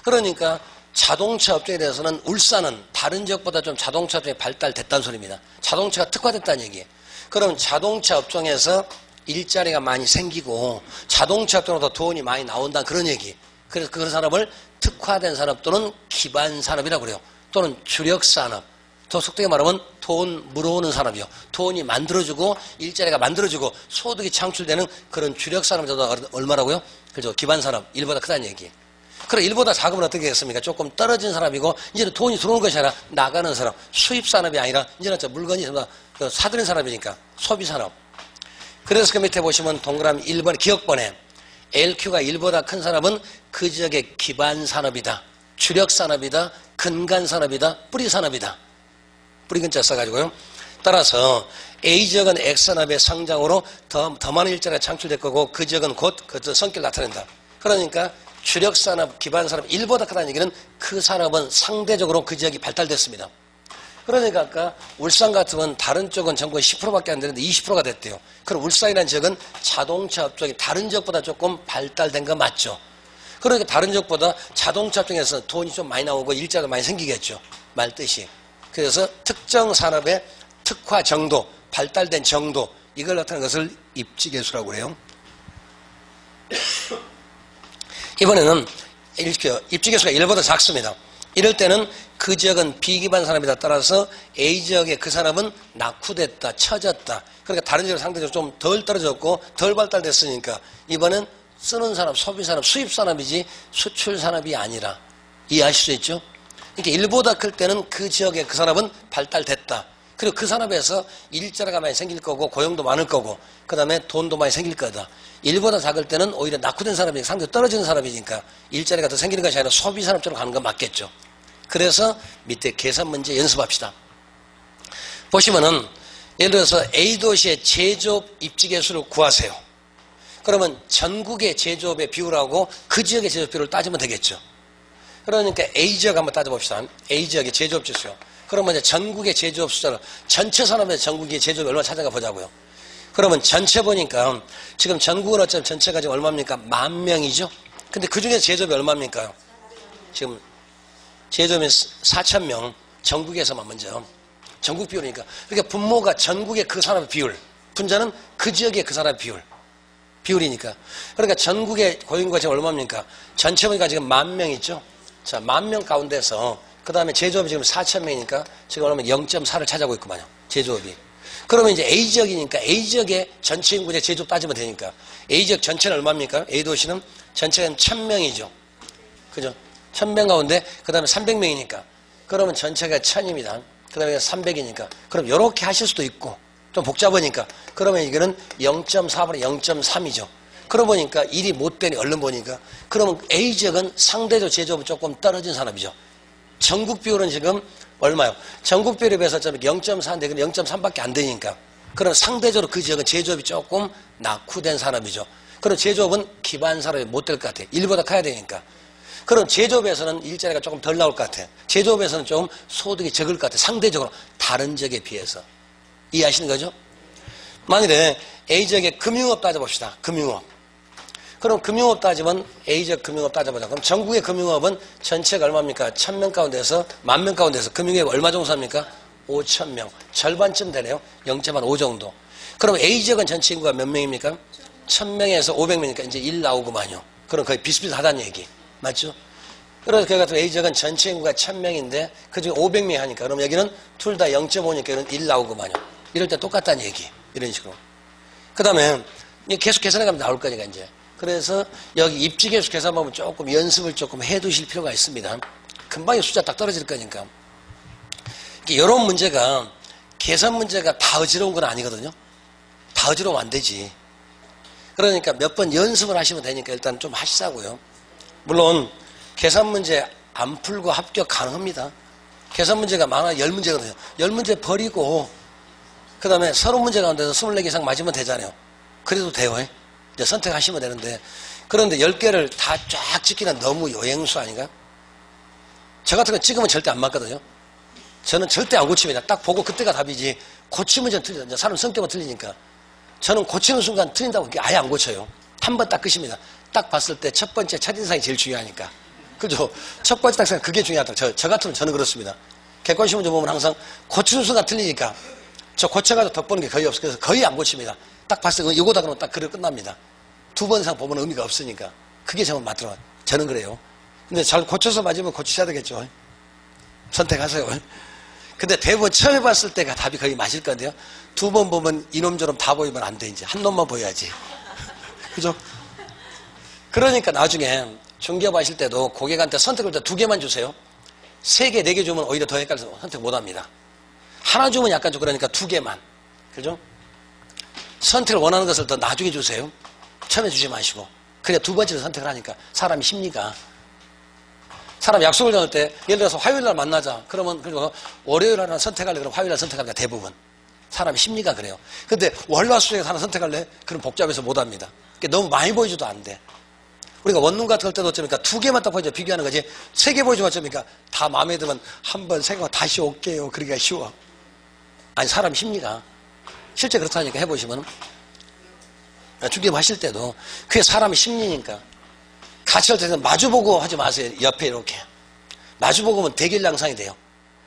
그러니까 자동차 업종에 대해서는 울산은 다른 지역보다 좀 자동차 업종이 발달됐다는 소리입니다. 자동차가 특화됐다는 얘기예요. 그럼 자동차 업종에서 일자리가 많이 생기고 자동차 업종으로 더 돈이 많이 나온다 그런 얘기. 그래서 그런 산업을 특화된 산업 또는 기반 산업이라고 그래요. 또는 주력 산업. 더 속되게 말하면 돈 물어오는 산업이요. 돈이 만들어주고 일자리가 만들어주고 소득이 창출되는 그런 주력 산업이 얼마라고요? 그죠? 기반 산업. 1보다 크다는 얘기. 그럼 1보다 작으면 어떻게 하겠습니까? 조금 떨어진 사람이고 이제는 돈이 들어오는 것이 아니라 나가는 사람. 수입 산업이 아니라 이제는 물건이 사들인 사람이니까 소비 산업. 그래서 그 밑에 보시면 동그라미 1번 기억번에 LQ가 1보다 큰 산업은 그 지역의 기반 산업이다. 주력 산업이다. 근간 산업이다. 뿌리 산업이다. 뿌리 근자 써가지고요. 따라서 A 지역은 X 산업의 성장으로 더 많은 일자리가 창출될 거고 그 지역은 곧 그 성격을 나타낸다. 그러니까 주력산업, 기반산업, 일보다 크다는 얘기는 그 산업은 상대적으로 그 지역이 발달됐습니다. 그러니까 아까 울산 같으면 다른 쪽은 전국에 10%밖에 안 되는데 20%가 됐대요. 그럼 울산이라는 지역은 자동차 업종이 다른 지역보다 조금 발달된 거 맞죠? 그러니까 다른 지역보다 자동차 업종에서 돈이 좀 많이 나오고 일자리도 많이 생기겠죠. 말 뜻이. 그래서 특정 산업의 특화 정도, 발달된 정도, 이걸 나타내는 것을 입지계수라고 해요. 이번에는 입지계수가 1보다 작습니다. 이럴 때는 그 지역은 비기반 산업이다. 따라서 A 지역의 그 산업은 낙후됐다, 처졌다. 그러니까 다른 지역은 상대적으로 좀 덜 떨어졌고 덜 발달됐으니까 이번엔 쓰는 산업, 소비 산업, 수입 산업이지 수출 산업이 아니라. 이해하실 수 있죠? 그러니까 1보다 클 때는 그 지역의 그 산업은 발달됐다. 그리고 그 산업에서 일자리가 많이 생길 거고 고용도 많을 거고 그 다음에 돈도 많이 생길 거다. 1보다 작을 때는 오히려 낙후된 산업이 상대적으로 떨어지는 산업이니까 일자리가 더 생기는 것이 아니라 소비 산업처럼 가는 건 맞겠죠. 그래서 밑에 계산 문제 연습합시다. 보시면은 예를 들어서 A도시의 제조업 입지계수를 구하세요. 그러면 전국의 제조업의 비율하고 그 지역의 제조업 비율을 따지면 되겠죠. 그러니까 A지역 한번 따져봅시다. A지역의 제조업 지수요. 그러면 이제 전국의 제조업 숫자를 전체 산업의 전국의 제조업이 얼마 찾아가 보자고요. 그러면 전체 보니까 지금 전국은 어차피 전체가 지금 얼마입니까? 10,000명이죠. 근데 그 중에 제조업이 얼마입니까? 지금 제조업이 4,000명. 전국에서만 먼저. 전국 비율이니까. 그러니까 분모가 전국의 그 산업의 비율. 분자는 그 지역의 그 산업의 비율. 비율이니까. 그러니까 전국의 고용인구가 지금 얼마입니까? 전체 보니까 지금 10,000명 있죠. 자, 10,000명 가운데서 그 다음에 제조업이 지금 4,000명이니까 지금 얼마면 0.4를 차지하고 있구만요. 제조업이. 그러면 이제 A지역이니까 A지역의 전체 인구의 제조업 따지면 되니까 A지역 전체는 얼마입니까? A도시는 전체는 1,000명이죠. 그죠? 1,000명 가운데 그 다음에 300명이니까 그러면 전체가 1,000입니다. 그 다음에 300이니까 그럼 이렇게 하실 수도 있고 좀 복잡하니까 그러면 이거는 0.4분의 0.3이죠. 그러고 보니까 일이 못 되니 얼른 보니까 그러면 A지역은 상대적으로 제조업은 조금 떨어진 산업이죠. 전국 비율은 지금 얼마요? 전국 비율에 비해서 0.4인데 0.3밖에 안 되니까 그럼 상대적으로 그 지역은 제조업이 조금 낙후된 산업이죠. 그럼 제조업은 기반 산업이 못 될 것 같아요. 일보다 커야 되니까. 그럼 제조업에서는 일자리가 조금 덜 나올 것 같아요. 제조업에서는 좀 소득이 적을 것 같아요. 상대적으로 다른 지역에 비해서. 이해하시는 거죠? 만일에 A지역의 금융업 따져봅시다. 금융업. 그럼 금융업 따지면 A지역 금융업 따져보자. 그럼 전국의 금융업은 전체가 얼마입니까? 1,000명 가운데서 10,000명 가운데서 금융업이 얼마 정도 삽니까? 5,000명. 절반쯤 되네요. 0.5 정도. 그럼 A지역은 전체 인구가 몇 명입니까? 1,000명에서 500명이니까 이제 1 나오구만요. 그럼 거의 비슷비슷하다는 얘기. 맞죠? 그래서 그 같은 A지역은 전체 인구가 1,000명인데 그중에 500명이 하니까 그럼 여기는 둘 다 0.5니까 이건 1 나오구만요. 이럴 때 똑같다는 얘기. 이런 식으로. 그 다음에 계속 계산해가면 나올 거니까 이제. 그래서 여기 입지계수 계산 방법 조금 연습을 조금 해 두실 필요가 있습니다. 금방 숫자 딱 떨어질 거니까. 이런 문제가 계산 문제가 다 어지러운 건 아니거든요. 다 어지러우면 안 되지. 그러니까 몇 번 연습을 하시면 되니까 일단 좀 하시자고요. 물론 계산 문제 안 풀고 합격 가능합니다. 계산 문제가 많아 10문제거든요. 10문제 버리고 그 다음에 30문제 가운데서 24개 이상 맞으면 되잖아요. 그래도 돼요. 이제 선택하시면 되는데 그런데 10개를 다 쫙 찍기는 너무 요행수 아닌가? 저 같은 거 찍으면 절대 안 맞거든요. 저는 절대 안 고칩니다. 딱 보고 그때가 답이지 고치면 전 틀리죠. 사람 성격은 틀리니까. 저는 고치는 순간 틀린다고 아예 안 고쳐요. 한 번 딱 끝입니다. 딱 봤을 때 첫 번째 첫인상이 제일 중요하니까. 그죠? 첫 번째 딱 생각 그게 중요하다. 저 같으면 저는 그렇습니다. 객관식 문제 보면 항상 고치는 순간 틀리니까 저 고쳐가지고 덕보는 게 거의 없어요. 그래서 거의 안 고칩니다. 딱 봤을 때 이거다 그러면 딱 그래 끝납니다. 2번 이상 보면 의미가 없으니까. 그게 정말 맞더라고요. 저는 그래요. 근데 잘 고쳐서 맞으면 고치셔야 되겠죠. 선택하세요. 근데 대부분 처음 해봤을 때가 답이 거의 맞을 건데요. 2번 보면 이놈저놈 다 보이면 안 돼. 이제 한 놈만 보여야지. 그죠? 그러니까 나중에 중개업 하실 때도 고객한테 선택을 때 2개만 주세요. 3개, 4개 주면 오히려 더 헷갈려서 선택 못 합니다. 하나 주면 약간 좀 그러니까 2개만. 그죠? 선택을 원하는 것을 더 나중에 주세요. 처음에 주지 마시고. 그래 두 번째로 선택을 하니까 사람이 심리가. 사람 약속을 잡을 때 예를 들어서 화요일 날 만나자. 그러면 그리고 월요일 하나 선택할래? 그럼 화요일 날 선택합니다. 대부분. 사람 심리가 그래요. 근데 월화수목에서 하나 선택할래? 그럼 복잡해서 못 합니다. 너무 많이 보여줘도 안 돼. 우리가 원룸 같은 걸 때도 어쩌니까 두 개만 딱 보여줘 비교하는 거지. 세 개 보여주면 어쩌니까 다 마음에 들면 한번 생각 다시 올게요. 그러기가 쉬워. 아니, 사람 심리가. 실제 그렇다니까 해보시면. 중개하실 때도 그게 사람의 심리니까. 같이 할 때는 마주보고 하지 마세요. 옆에 이렇게. 마주보고 오면 대결양상이 돼요.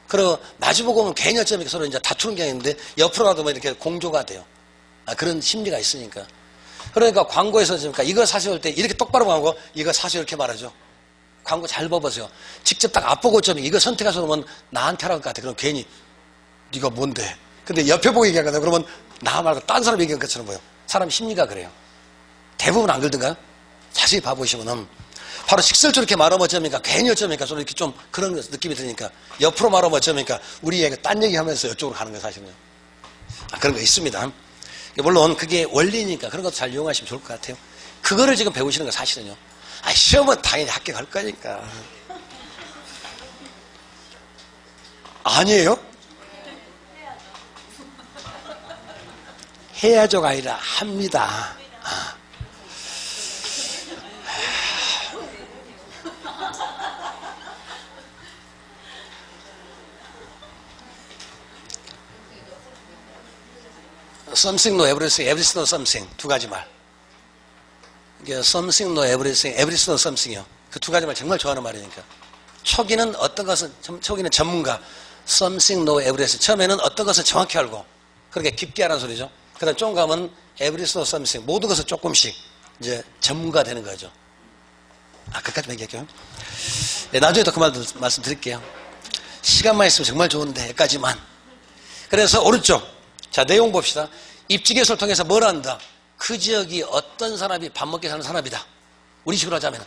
그리고 마주보고 오면 괜히 어쩌니까 서로 이제 다투는 게 있는데 옆으로 가도 이렇게 공조가 돼요. 그런 심리가 있으니까. 그러니까 광고에서 그러니까 이거 사실 할 때 이렇게 똑바로 가고 이거 사실 이렇게 말하죠. 광고 잘 봐보세요. 직접 딱 앞보고 좀 이거 선택해서 그러면 나한테 하라고 할 것 같아. 그럼 괜히 네가 뭔데? 근데 옆에 보고 얘기하거든. 그러면 나 말고 딴 사람 얘기한 것처럼 보여. 사람 심리가 그래요. 대부분 안 그러던가요? 자세히 봐보시면은 바로 직설적으로 이렇게 말하면 어쩌니까 괜히 어쩌니까 저는 이렇게 좀 그런 느낌이 드니까 옆으로 말하면 어쩌니까 우리 얘기가 딴 얘기하면서 이쪽으로 가는 거예요. 사실은요. 그런 거 있습니다. 물론 그게 원리니까 그런 것도 잘 이용하시면 좋을 것 같아요. 그거를 지금 배우시는 거 사실은요. 시험은 당연히 합격할 거니까. 아니에요? 해야죠가 아니라 합니다. Something, no everything, everything, no something. 두 가지 말. 이게 something, no everything, everything, no something이요. 그 두 가지 말 정말 좋아하는 말이니까. 초기는 어떤 것은, 초기는 전문가. Something, no everything. 처음에는 어떤 것을 정확히 알고, 그렇게 깊게 하라는 소리죠. 그 다음 좀 가면 everything, no something. 모든 것을 조금씩 이제 전문가 되는 거죠. 끝까지 얘기할게요. 네, 나중에 또 그 말씀 드릴게요. 시간만 있으면 정말 좋은데, 여기까지만. 그래서 오른쪽. 자, 내용 봅시다. 입지개수를 통해서 뭘 한다? 그 지역이 어떤 사람이 밥 먹게 사는 사람이다. 우리 식으로 하자면.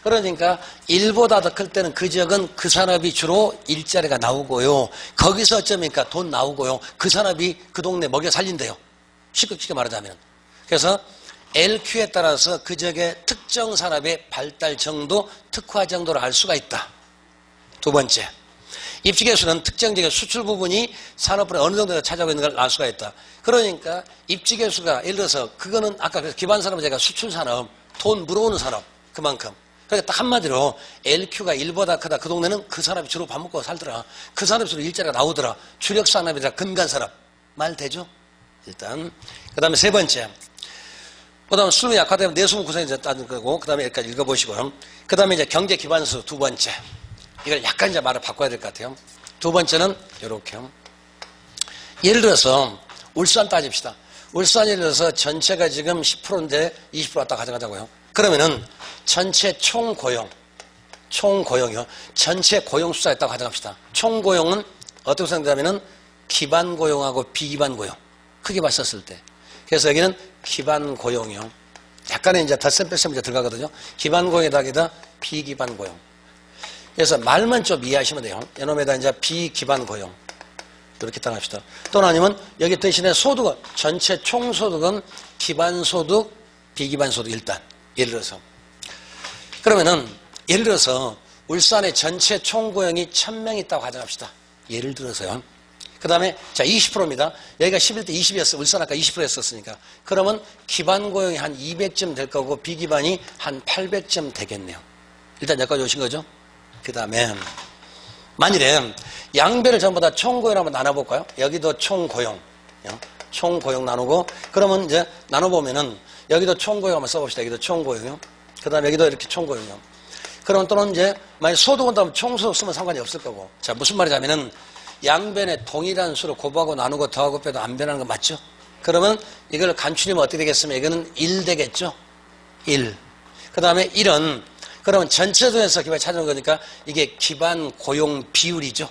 그러니까 일보다 더 클 때는 그 지역은 그 사람이 주로 일자리가 나오고요. 거기서 어쩌니까 돈 나오고요. 그 사람이 그 동네 먹여 살린대요. 쉽게 말하자면. 그래서 LQ에 따라서 그 지역의 특정 산업의 발달 정도, 특화 정도를 알 수가 있다. 두 번째. 입지개수는 특정 지역의 수출 부분이 산업분야 어느 정도 차지하고 있는 걸 알 수가 있다. 그러니까 입지개수가 예를 들어서 그거는 아까 기반 산업은 제가 수출 산업, 돈 물어오는 산업 그만큼. 그러니까 딱 한마디로 LQ가 1보다 크다. 그 동네는 그 사람이 주로 밥 먹고 살더라. 그 사람이 주로 일자리가 나오더라. 주력 산업이라 근간 산업. 말 되죠? 일단. 그 다음에 세 번째. 그 다음에 수능이 약화되면 내수문 구성이 따는 거고, 그 다음에 여기까지 읽어보시고, 그 다음에 이제 경제 기반수 두 번째. 이걸 약간 이제 말을 바꿔야 될 것 같아요. 두 번째는 이렇게요. 예를 들어서 울산 따집시다. 울산 예를 들어서 전체가 지금 10%인데 20% 왔다 가져가자고요. 그러면은 전체 총고용이요. 전체 고용 숫자 있다고 가져갑시다. 총고용은 어떻게 생각하면은 기반 고용하고 비기반 고용. 크게 봤었을 때. 그래서 여기는 기반 고용이요. 약간의 이제 덧셈 뺄셈 이제 들어가거든요. 기반 고용에다가 비기반 고용. 그래서 말만 좀 이해하시면 돼요. 이놈에다 이제 비기반 고용. 이렇게 딱 합시다. 또는 아니면 여기 대신에 소득은, 전체 총소득은 기반소득, 비기반소득 일단. 예를 들어서. 그러면은, 예를 들어서, 울산의 전체 총고용이 1000명 있다고 가정합시다. 예를 들어서요. 그 다음에, 자, 20%입니다. 여기가 11대 20이었어. 울산 아까 20%였었으니까. 그러면 기반 고용이 한 200점 될 거고, 비기반이 한 800점 되겠네요. 일단 여기까지 오신 거죠? 그 다음에 만일에 양배를 전부 다 총고용 한번 나눠볼까요? 여기도 총고용 나누고 그러면 이제 나눠보면은 여기도 총고용 한번 써봅시다. 여기도 총고용이요. 그 다음에 여기도 이렇게 총고용이요. 그러면 또는 이제 만약 소득은 다음 총소득 쓰면 상관이 없을 거고. 자, 무슨 말이냐면은 양변에 동일한 수로 곱하고 나누고 더하고 빼도 안 변하는 거 맞죠? 그러면 이걸 간추리면 어떻게 되겠으면 이거는 1 되겠죠? 1. 그 다음에 1은 그러면 전체적에서 기반이 찾아온 거니까 이게 기반 고용 비율이죠.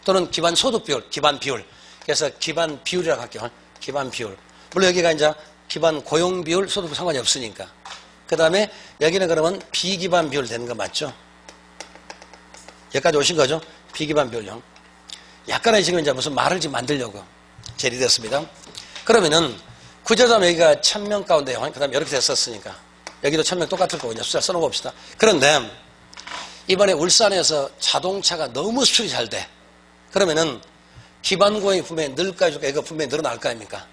또는 기반 소득 비율, 기반 비율. 그래서 기반 비율이라고 할게요. 기반 비율. 물론 여기가 이제 기반 고용 비율, 소득 상관이 없으니까. 그 다음에 여기는 그러면 비기반 비율 되는 거 맞죠? 여기까지 오신 거죠? 비기반 비율요. 약간의 지금 이제 무슨 말을 지금 만들려고 제리 됐습니다. 그러면은 구조자면 여기가 1000명 가운데요. 그 다음에 이렇게 됐었으니까. 여기도 1000명 똑같을 거고, 숫자 써놓읍시다. 그런데, 이번에 울산에서 자동차가 너무 수출이 잘 돼. 그러면은, 기반 고용이 분명히 늘까요? 이거 분명히 늘어날 거 아닙니까?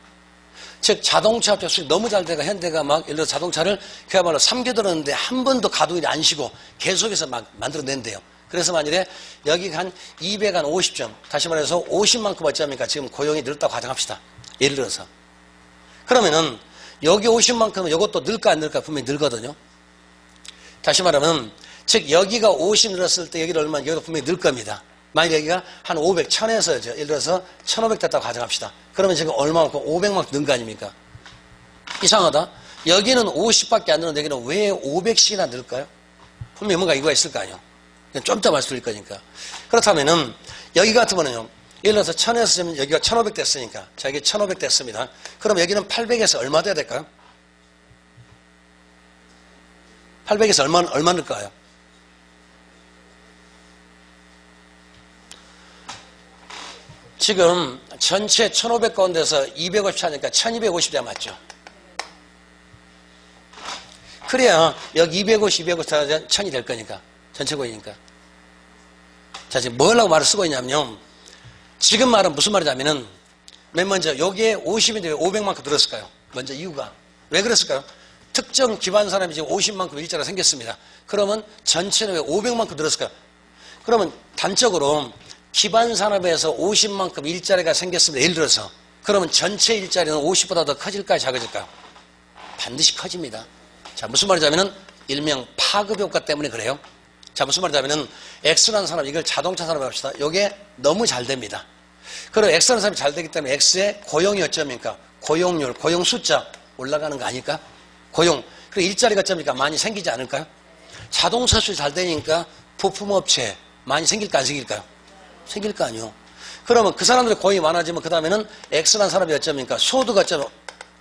즉 자동차 업체 수익 너무 잘 돼가 현대가 막 예를 들어 자동차를 그야말로 삼겨들었는데 한 번도 가동이 안 쉬고 계속해서 막 만들어낸대요. 그래서 만일에 여기가 한 250점, 다시 말해서 50만큼 어찌합니까? 지금 고용이 늘었다고 가정합시다. 예를 들어서. 그러면은 여기 50만큼은 이것도 늘까 안 늘까? 분명히 늘거든요. 다시 말하면 즉 여기가 50 늘었을 때 여기를 얼마, 여기도 분명히 늘 겁니다. 만약 여기가 한 500, 1000에서 예를 들어서 1500 됐다고 가정합시다. 그러면 지금 얼마만큼 500만큼 는 거 아닙니까? 이상하다. 여기는 50밖에 안 늘었는데 여기는 왜 500씩이나 늘까요? 분명히 뭔가 이유가 있을 거 아니에요. 좀 이따 말씀드릴 거니까. 그렇다면은 여기 같으면요. 예를 들어서 1000에서 여기가 1500 됐으니까. 자, 여기 1500 됐습니다. 그럼 여기는 800에서 얼마 돼야 될까요? 800에서 얼마 늘까요? 지금 전체 1500 가운데서 250 하니까 1250 돼야 맞죠? 그래야 여기 250, 250 하면 1000이 될 거니까. 전체 고이니까. 자, 지금 뭐라고 말을 쓰고 있냐면요. 지금 말은 무슨 말이냐면은 맨 먼저 여기에 50인데 왜 500만큼 들었을까요? 먼저 이유가. 왜 그랬을까요? 특정 기반 사람이 지금 50만큼 일자리가 생겼습니다. 그러면 전체는 왜 500만큼 들었을까요? 그러면 단적으로 기반 산업에서 50만큼 일자리가 생겼습니다. 예를 들어서. 그러면 전체 일자리는 50보다 더 커질까요? 작아질까요? 반드시 커집니다. 자, 무슨 말이냐면은 일명 파급 효과 때문에 그래요. 자, 무슨 말이냐면은 X라는 사람, 이걸 자동차 산업이라고 합시다. 이게 너무 잘 됩니다. 그리고 X라는 사람이 잘 되기 때문에 X의 고용이 어쩌니까 고용률, 고용 숫자 올라가는 거 아닐까? 고용. 그리고 일자리가 어쩌니까 많이 생기지 않을까요? 자동차 수율이 잘 되니까 부품업체 많이 생길까 안 생길까요? 생길 거 아니요. 그러면 그 사람들의 고용이 많아지면 그 다음에는 X라는 사람이 어쩌니까 소득 어쩌면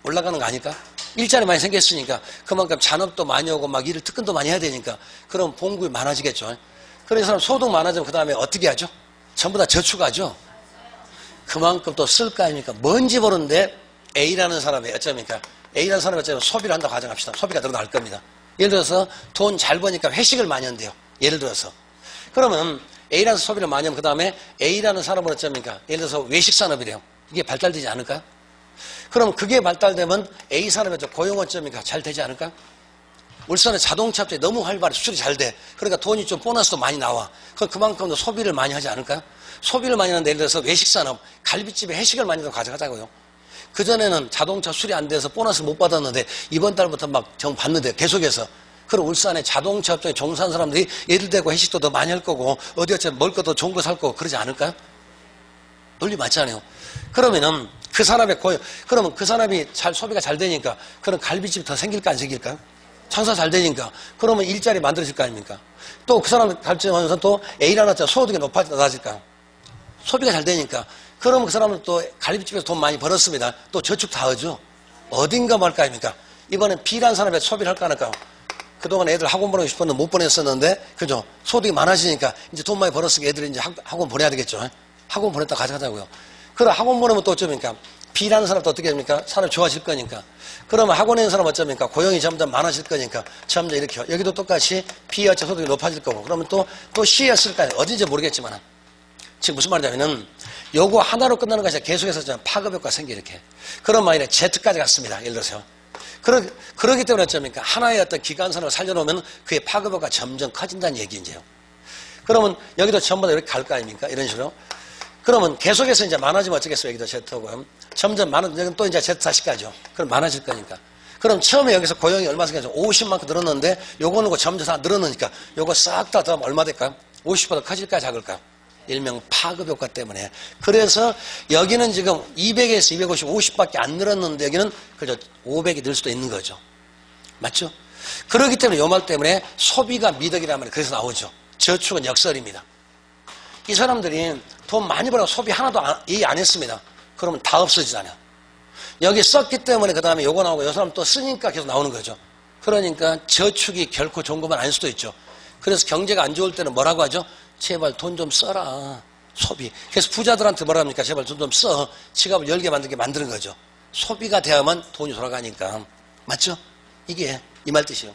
올라가는 거 아닐까? 일자리 많이 생겼으니까 그만큼 잔업도 많이 오고 막 일을 특근도 많이 해야 되니까 그럼 봉급이 많아지겠죠. 그래서 사람 소득 많아지면 그 다음에 어떻게 하죠? 전부 다 저축하죠. 그만큼 또 쓸 거 아닙니까? 뭔지 모르는데 A라는 사람이 어쩌니까 A라는 사람이 어쩌면 소비를 한다고 가정합시다. 소비가 늘어날 겁니다. 예를 들어서 돈 잘 버니까 회식을 많이 한대요. 예를 들어서. 그러면 A라는 소비를 많이 하면 그 다음에 A라는 사람은 어쩌니까 예를 들어서 외식산업이래요. 이게 발달되지 않을까요? 그럼 그게 발달되면 A 산업의 고용 어쩌니까 잘 되지 않을까? 울산의 자동차 업체 너무 활발해. 수출이 잘 돼. 그러니까 돈이 좀 보너스도 많이 나와. 그럼 그만큼 더 소비를 많이 하지 않을까? 소비를 많이 하는데 예를 들어서 외식산업, 갈비집에 회식을 많이 더 가져가자고요. 그전에는 자동차 수리 안 돼서 보너스 못 받았는데 이번 달부터 막 정 받는데 계속해서. 그럼 울산의 자동차 업종에 종사한 사람들이 예를 들고 회식도 더 많이 할 거고 어디 어째 먹을 것도 좋은 거 살 거고 그러지 않을까요? 논리 맞잖아요. 그러면은 그 사람의 고용, 그러면 그 사람이 소비가 잘 되니까 그럼 갈비집이 더 생길까 안 생길까요? 장사 잘 되니까 그러면 일자리 만들어질 거 아닙니까? 또 그 사람 갈비집하면서 또 A라는 소득이 높아질까요? 소비가 잘 되니까 그러면 그 사람은 또 갈비집에서 돈 많이 벌었습니다. 또 저축 다 하죠. 어딘가 말까 아닙니까? 이번엔 B라는 사람이 소비를 할까 안 할까요? 그동안 애들 학원 보내고 싶었는데 못 보냈었는데 그죠? 소득이 많아지니까 이제 돈 많이 벌었으니까 애들이 이제 학원 보내야 되겠죠. 학원 보냈다 가져가자고요. 그럼 학원 보내면 또 어쩌니까 B라는 사람도 어떻게 됩니까? 사람이 좋아질 거니까. 그러면 학원에 있는 사람 어쩌니까 고용이 점점 많아질 거니까 점점 이렇게 여기도 똑같이 B 여차 소득이 높아질 거고 그러면 또 C였을까요? 어딘지 모르겠지만 지금 무슨 말이냐면은 요거 하나로 끝나는 것이 계속해서 좀 파급 효과가 생겨 이렇게. 그런 만일에 Z까지 갔습니다. 예를 들어서. 그러기 때문에 어쩌니까 하나의 어떤 기관선을 살려놓으면 그의 파급 효과가 점점 커진다는 얘기인데요. 그러면 여기도 전부 다 이렇게 갈 거 아닙니까? 이런 식으로. 그러면 계속해서 이제 많아지면 어쩌겠어요? 여기도 Z고. 점점 여기는 또 이제 Z4까지요. 그럼 많아질 거니까. 그럼 처음에 여기서 고용이 얼마 생겨서 50만큼 늘었는데 요거는 그 점점 다 늘었으니까 요거 싹 다 더하면 얼마 될까요? 50보다 커질까요? 작을까요? 일명 파급 효과 때문에. 그래서 여기는 지금 200에서 250, 50밖에 안 늘었는데 여기는 그저 500이 늘 수도 있는 거죠. 맞죠? 그렇기 때문에 요 말 때문에 소비가 미덕이라는 말이 그래서 나오죠. 저축은 역설입니다. 이 사람들이 돈 많이 벌고 소비 하나도 이해 안 했습니다. 그러면 다 없어지잖아요. 여기 썼기 때문에 그 다음에 요거 나오고 요 사람 또 쓰니까 계속 나오는 거죠. 그러니까 저축이 결코 좋은 것만 아닐 수도 있죠. 그래서 경제가 안 좋을 때는 뭐라고 하죠? 제발 돈 좀 써라. 소비. 그래서 부자들한테 뭐라 합니까? 제발 돈 좀 써. 지갑을 열게 만들게 만드는 거죠. 소비가 되어야만 돈이 돌아가니까. 맞죠? 이게 이 말 뜻이에요.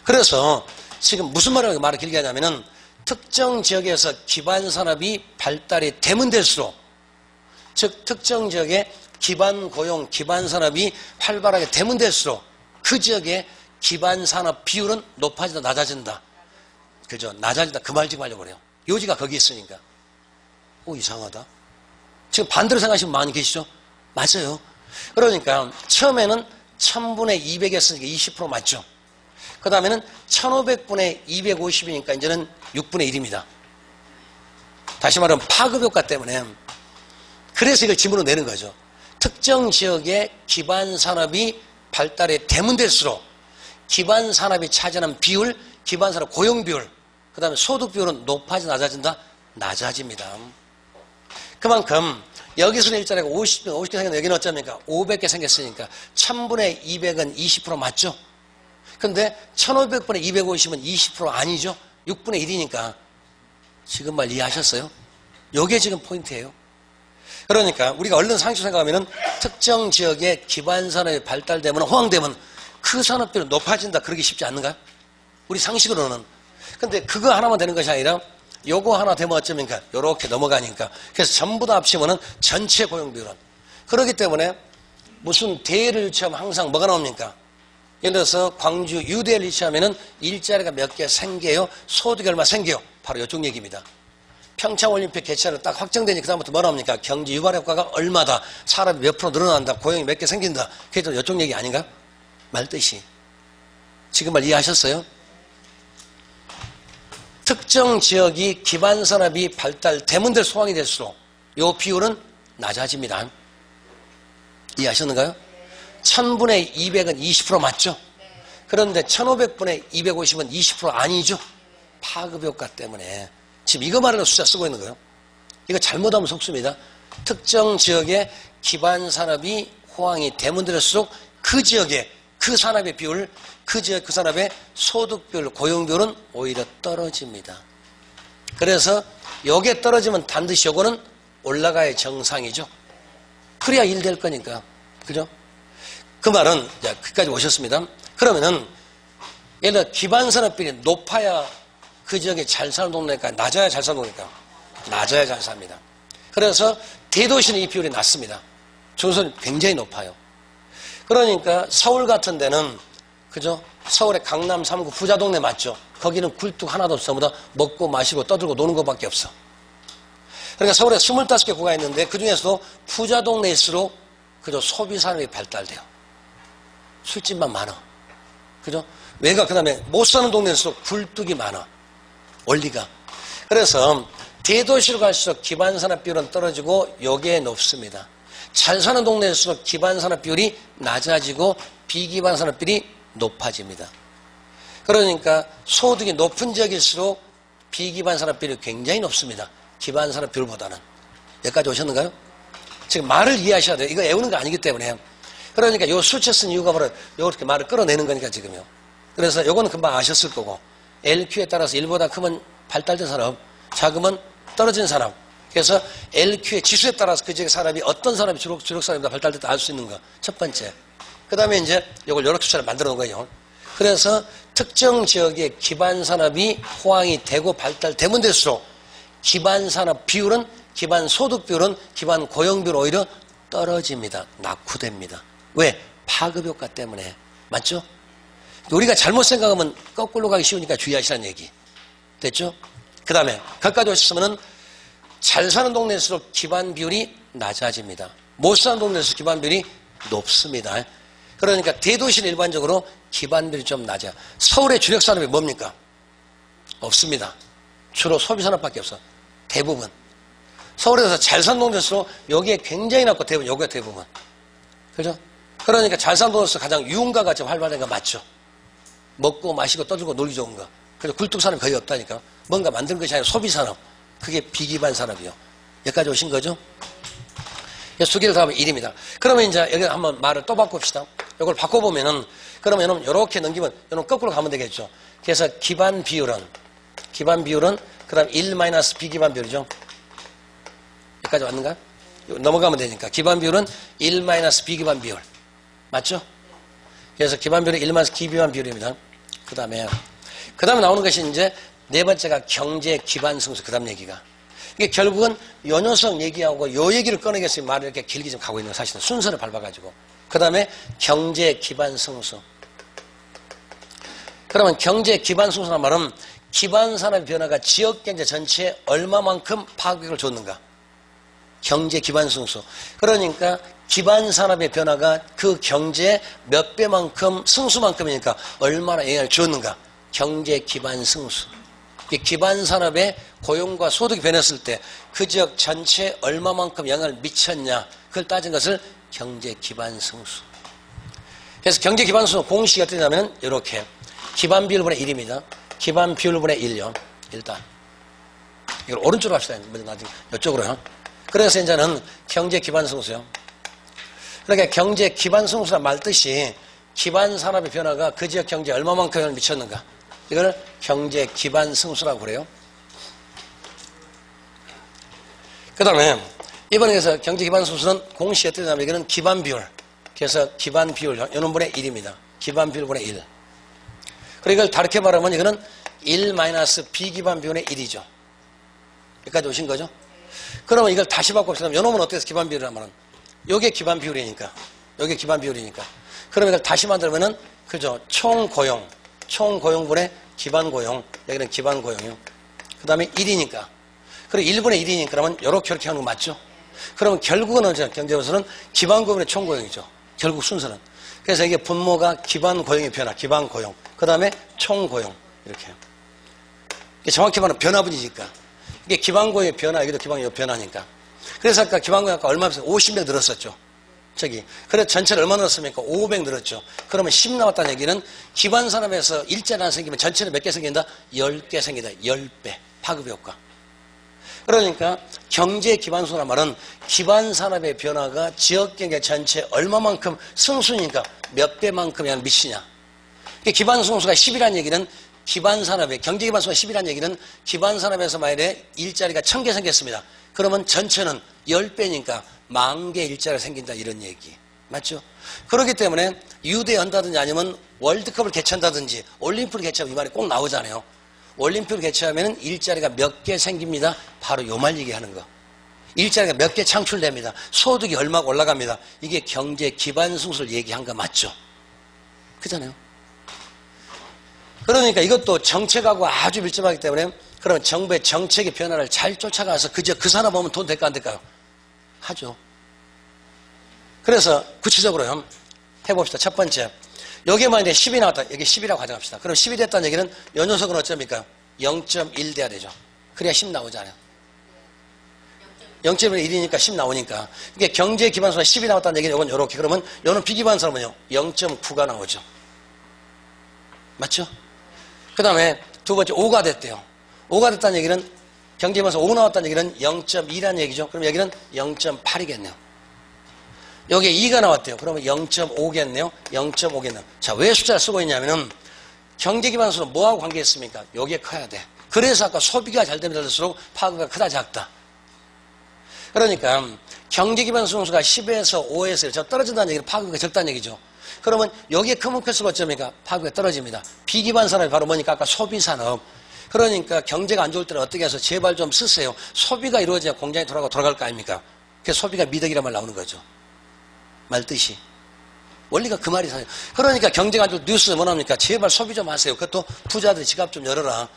그래서 지금 무슨 말을 길게 하냐면은 특정 지역에서 기반 산업이 발달이 되면 될수록 즉 특정 지역의 기반 고용, 기반 산업이 활발하게 되면될수록 그 지역의 기반 산업 비율은 높아진다, 낮아진다. 그죠? 낮아진다. 그 말 지금 하려고 그래요. 요지가 거기 있으니까. 오, 이상하다. 지금 반대로 생각하시는 분 많이 계시죠? 맞아요. 그러니까 처음에는 1000분의 200이었으니까 20% 맞죠? 그 다음에는 1500분의 250이니까 이제는 6분의 1입니다. 다시 말하면 파급 효과 때문에. 그래서 이걸 지문으로 내는 거죠. 특정 지역의 기반 산업이 발달이 되면 될수록 기반 산업이 차지하는 비율, 기반 산업 고용 비율, 그 다음에 소득 비율은 높아지 낮아진다? 낮아집니다. 그만큼 여기서는 일자리가 50개 생겼는데 여기는 어쩌니까 500개 생겼으니까 1000분의 200은 20% 맞죠? 근데 1500분의 250은 20% 아니죠? 6분의 1이니까. 지금 말 이해하셨어요? 이게 지금 포인트예요. 그러니까 우리가 얼른 상식 생각하면은 특정 지역의 기반 산업이 발달되면, 호황되면 그 산업비율은 높아진다. 그러기 쉽지 않는가요? 우리 상식으로는. 근데 그거 하나만 되는 것이 아니라 요거 하나 되면 어쩌니까 요렇게 넘어가니까. 그래서 전부 다 합치면은 전체 고용비율은. 그렇기 때문에 무슨 대를 유치하면 항상 뭐가 나옵니까? 예를 들어서 광주 유대를 유치하면은 일자리가 몇 개 생겨요? 소득이 얼마 생겨요? 바로 이쪽 얘기입니다. 평창올림픽 개최로 딱 확정되니 그다음부터 뭐 나옵니까? 경제 유발 효과가 얼마다, 사람이 몇 프로 늘어난다, 고용이 몇 개 생긴다. 그게 또 이쪽 얘기 아닌가? 말뜻이. 지금 말 이해하셨어요? 특정 지역이 기반 산업이 발달되면 될 소황이 될수록 이 비율은 낮아집니다. 이해하셨는가요? 1000분의 200은 20% 맞죠? 그런데 1500분의 250은 20% 아니죠? 파급 효과 때문에. 지금 이거 말하는 숫자 쓰고 있는 거예요. 이거 잘못하면 속습니다. 특정 지역의 기반 산업이 호황이 되면 될수록 그 지역의 그 산업의 비율, 그 지역 그 산업의 소득 비율, 고용 비율은 오히려 떨어집니다. 그래서 요게 떨어지면 반드시 요거는 올라가야 정상이죠. 그래야 일 될 거니까. 그죠? 그 말은 자, 끝까지 오셨습니다. 그러면은 예를 들어 기반 산업 비율이 높아야 그 지역에 잘 사는 동네니까, 낮아야 잘 사는 동네니까 낮아야 잘 삽니다. 그래서 대도시는 이 비율이 낮습니다. 중소는 굉장히 높아요. 그러니까 서울 같은 데는 그죠? 서울의 강남 3구 부자 동네 맞죠? 거기는 굴뚝 하나도 없어. 전부 다 먹고 마시고 떠들고 노는 것밖에 없어. 그러니까 서울에 25개 구가 있는데 그 중에서도 부자 동네일수록 그죠? 소비 산업이 발달돼요. 술집만 많아. 그죠? 외가 그 다음에 못 사는 동네일수록 굴뚝이 많아. 원리가. 그래서 대도시로 갈수록 기반 산업 비율은 떨어지고 요게 높습니다. 잘 사는 동네일수록 기반 산업 비율이 낮아지고 비기반 산업 비율이 높아집니다. 그러니까 소득이 높은 지역일수록 비기반 산업 비율이 굉장히 높습니다. 기반 산업 비율보다는. 여기까지 오셨는가요? 지금 말을 이해하셔야 돼요. 이거 외우는 거 아니기 때문에. 그러니까 요 수치 쓴 이유가 바로 요렇게 말을 끌어내는 거니까 지금요. 그래서 요거는 금방 아셨을 거고, LQ에 따라서 1보다 크면 발달된 산업, 작으면 떨어진 산업. 그래서 LQ의 지수에 따라서 그 지역의 산업이 어떤 산업이 주력 산업이다 발달됐다 알 수 있는 거. 첫 번째. 그 다음에 이제 요걸 요렇게 수치를 만들어 놓은 거예요. 그래서 특정 지역의 기반 산업이 호황이 되고 발달되면 될수록 기반 산업 비율은, 기반 소득 비율은, 기반 고용 비율은 오히려 떨어집니다. 낙후됩니다. 왜? 파급 효과 때문에. 맞죠? 우리가 잘못 생각하면 거꾸로 가기 쉬우니까 주의하시라는 얘기. 됐죠? 그 다음에 거기까지 오셨으면 잘 사는 동네일수록 기반 비율이 낮아집니다. 못 사는 동네일수록 기반 비율이 높습니다. 그러니까 대도시는 일반적으로 기반 비율이 좀 낮아요. 서울의 주력 산업이 뭡니까? 없습니다. 주로 소비산업밖에 없어. 대부분. 서울에서 잘 사는 동네일수록 여기에 굉장히 낮고 대부분 여기가 대부분. 그죠? 그러니까 잘 사는 동네에서 가장 유흥가가 좀 활발한 거 맞죠? 먹고 마시고 떠들고 놀기 좋은 거. 그래서 굴뚝산업이 거의 없다니까. 뭔가 만드는 것이 아니라 소비산업. 그게 비기반 산업이요. 여기까지 오신 거죠? 수기를 더하면 1입니다. 그러면 이제 여기 한번 말을 또 바꿉시다. 이걸 바꿔보면은, 그러면은 이렇게 넘기면, 이런 거꾸로 가면 되겠죠. 그래서 기반 비율은, 그 다음 1 마이너스 비기반 비율이죠. 여기까지 왔는가? 넘어가면 되니까. 기반 비율은 1 마이너스 비기반 비율. 맞죠? 그래서 기반 비율은 1 마이너스 비기반 비율입니다. 그 다음에 나오는 것이 이제 네 번째가 경제 기반 성수. 그 다음 얘기가. 이게 결국은 요 녀석 얘기하고 요 얘기를 꺼내겠어요. 말을 이렇게 길게 좀 가고 있는 거 사실은 순서를 밟아가지고. 그 다음에 경제 기반 승수. 그러면 경제 기반 승수란 말은 기반 산업의 변화가 지역 경제 전체에 얼마만큼 파격을 줬는가. 경제 기반 승수. 그러니까 기반 산업의 변화가 그 경제 몇 배만큼 승수만큼이니까 얼마나 영향을 줬는가. 경제 기반 승수. 기반 산업의 고용과 소득이 변했을 때 그 지역 전체에 얼마만큼 영향을 미쳤냐. 그걸 따진 것을 경제 기반 승수. 그래서 경제 기반 승수 공식이 어떻게 되냐면 이렇게 기반 비율분의 1입니다. 기반 비율분의 1요. 일단 이걸 오른쪽으로 합시다. 나중에 이쪽으로요. 그래서 이제는 경제 기반 승수요. 그러니까 경제 기반 승수란 말 뜻이 기반 산업의 변화가 그 지역 경제에 얼마만큼 영향을 미쳤는가. 이걸 경제 기반 승수라고 그래요. 그 다음에 이번에 그래서 경제 기반 승수는 공식이 어떻게 되냐면 이거는 기반 비율. 그래서 기반 비율 요놈분의 1입니다. 기반 비율분의 1. 그리고 이걸 다르게 말하면 이거는 1-비기반 비율의 1이죠. 여기까지 오신 거죠? 그러면 이걸 다시 바꿔보시면 요놈은 어떻게 해서 기반 비율이란 말은 요게 기반 비율이니까 요게 기반 비율이니까 그러면 이걸 다시 만들면은 그죠? 총고용분의 기반 고용 여기는 기반 고용이요. 그 다음에 1이니까 그리고 1분의 1이니까 그러면 요렇게 하는 거 맞죠? 그러면 결국은 경제에서는 기반 고용분의 총고용이죠. 결국 순서는. 그래서 이게 분모가 기반 고용의 변화, 기반 고용. 그 다음에 총고용. 이렇게. 이게 정확히 말하면 변화분이니까. 이게 기반 고용의 변화, 여기도 기반 고용의 변화니까. 그래서 아까 기반 고용 아까 얼마 비싸? 50명 늘었었죠. 그래서 전체를 얼마 늘었습니까? 500 늘었죠. 그러면 10 나왔다는 얘기는 기반 산업에서 일자리 하나 생기면 전체는 몇 개 생긴다? 10개 생긴다. 10배. 파급 효과. 그러니까 경제 기반 수란 말은 기반 산업의 변화가 지역 경제 전체 얼마만큼 승수니까 몇 배만큼 영향을 미치냐. 기반 승수가 10이라는 얘기는 기반 산업의 경제 기반 수가 10이라는 얘기는 기반 산업에서 만약에 일자리가 1000개 생겼습니다. 그러면 전체는 10배니까 10,000개 일자리가 생긴다 이런 얘기. 맞죠? 그렇기 때문에 유대한다든지 아니면 월드컵을 개최한다든지 올림픽을 개최하면 이 말이 꼭 나오잖아요. 올림픽을 개최하면 일자리가 몇 개 생깁니다. 바로 요 말 얘기하는 거. 일자리가 몇 개 창출됩니다. 소득이 얼마가 올라갑니다. 이게 경제 기반 승수를 얘기한 거 맞죠? 그잖아요. 그러니까 이것도 정책하고 아주 밀접하기 때문에 그러면 정부의 정책의 변화를 잘 쫓아가서 그 산업 보면 돈 될까 안 될까요? 하죠. 그래서 구체적으로 해봅시다. 첫 번째. 여기에 만약에 10이 나왔다. 여기 10이라고 가정합시다. 그럼 10이 됐다는 얘기는 요 녀석은 어쩝니까? 0.1 돼야 되죠. 그래야 10 나오잖아요. 0.1이니까 10 나오니까. 이게 경제 기반수가 10이 나왔다는 얘기는 이건 요렇게. 그러면 요는 비기반수는요 0.9가 나오죠. 맞죠? 그 다음에 두 번째 5가 됐대요. 5가 됐다는 얘기는 경제 기반수 5 나왔다는 얘기는 0.2라는 얘기죠. 그럼 여기는 0.8이겠네요. 여기에 2가 나왔대요. 그러면 0.5겠네요. 0.5겠네요. 자, 왜 숫자를 쓰고 있냐면은 경제 기반수는 뭐하고 관계있습니까? 여기에 커야 돼. 그래서 아까 소비가 잘 되면 될수록 파급가 크다 작다. 그러니까 경제 기반 승수가 10에서 5에서 저 떨어진다는 얘기는 파급이 적다는 얘기죠. 그러면 여기에 크면 클수록 어쩌니까 파급이 떨어집니다. 비기반 산업이 바로 뭐니까 아까 소비 산업. 그러니까 경제가 안 좋을 때는 어떻게 해서 제발 좀 쓰세요. 소비가 이루어져야 공장이 돌아갈 거 아닙니까? 그래서 소비가 미덕이란 말 나오는 거죠. 말뜻이. 원리가 그 말이 사실. 그러니까 경제가 안 좋을 때 뉴스 뭐 나옵니까? 제발 소비 좀 하세요. 그것도 부자들이 지갑 좀 열어라.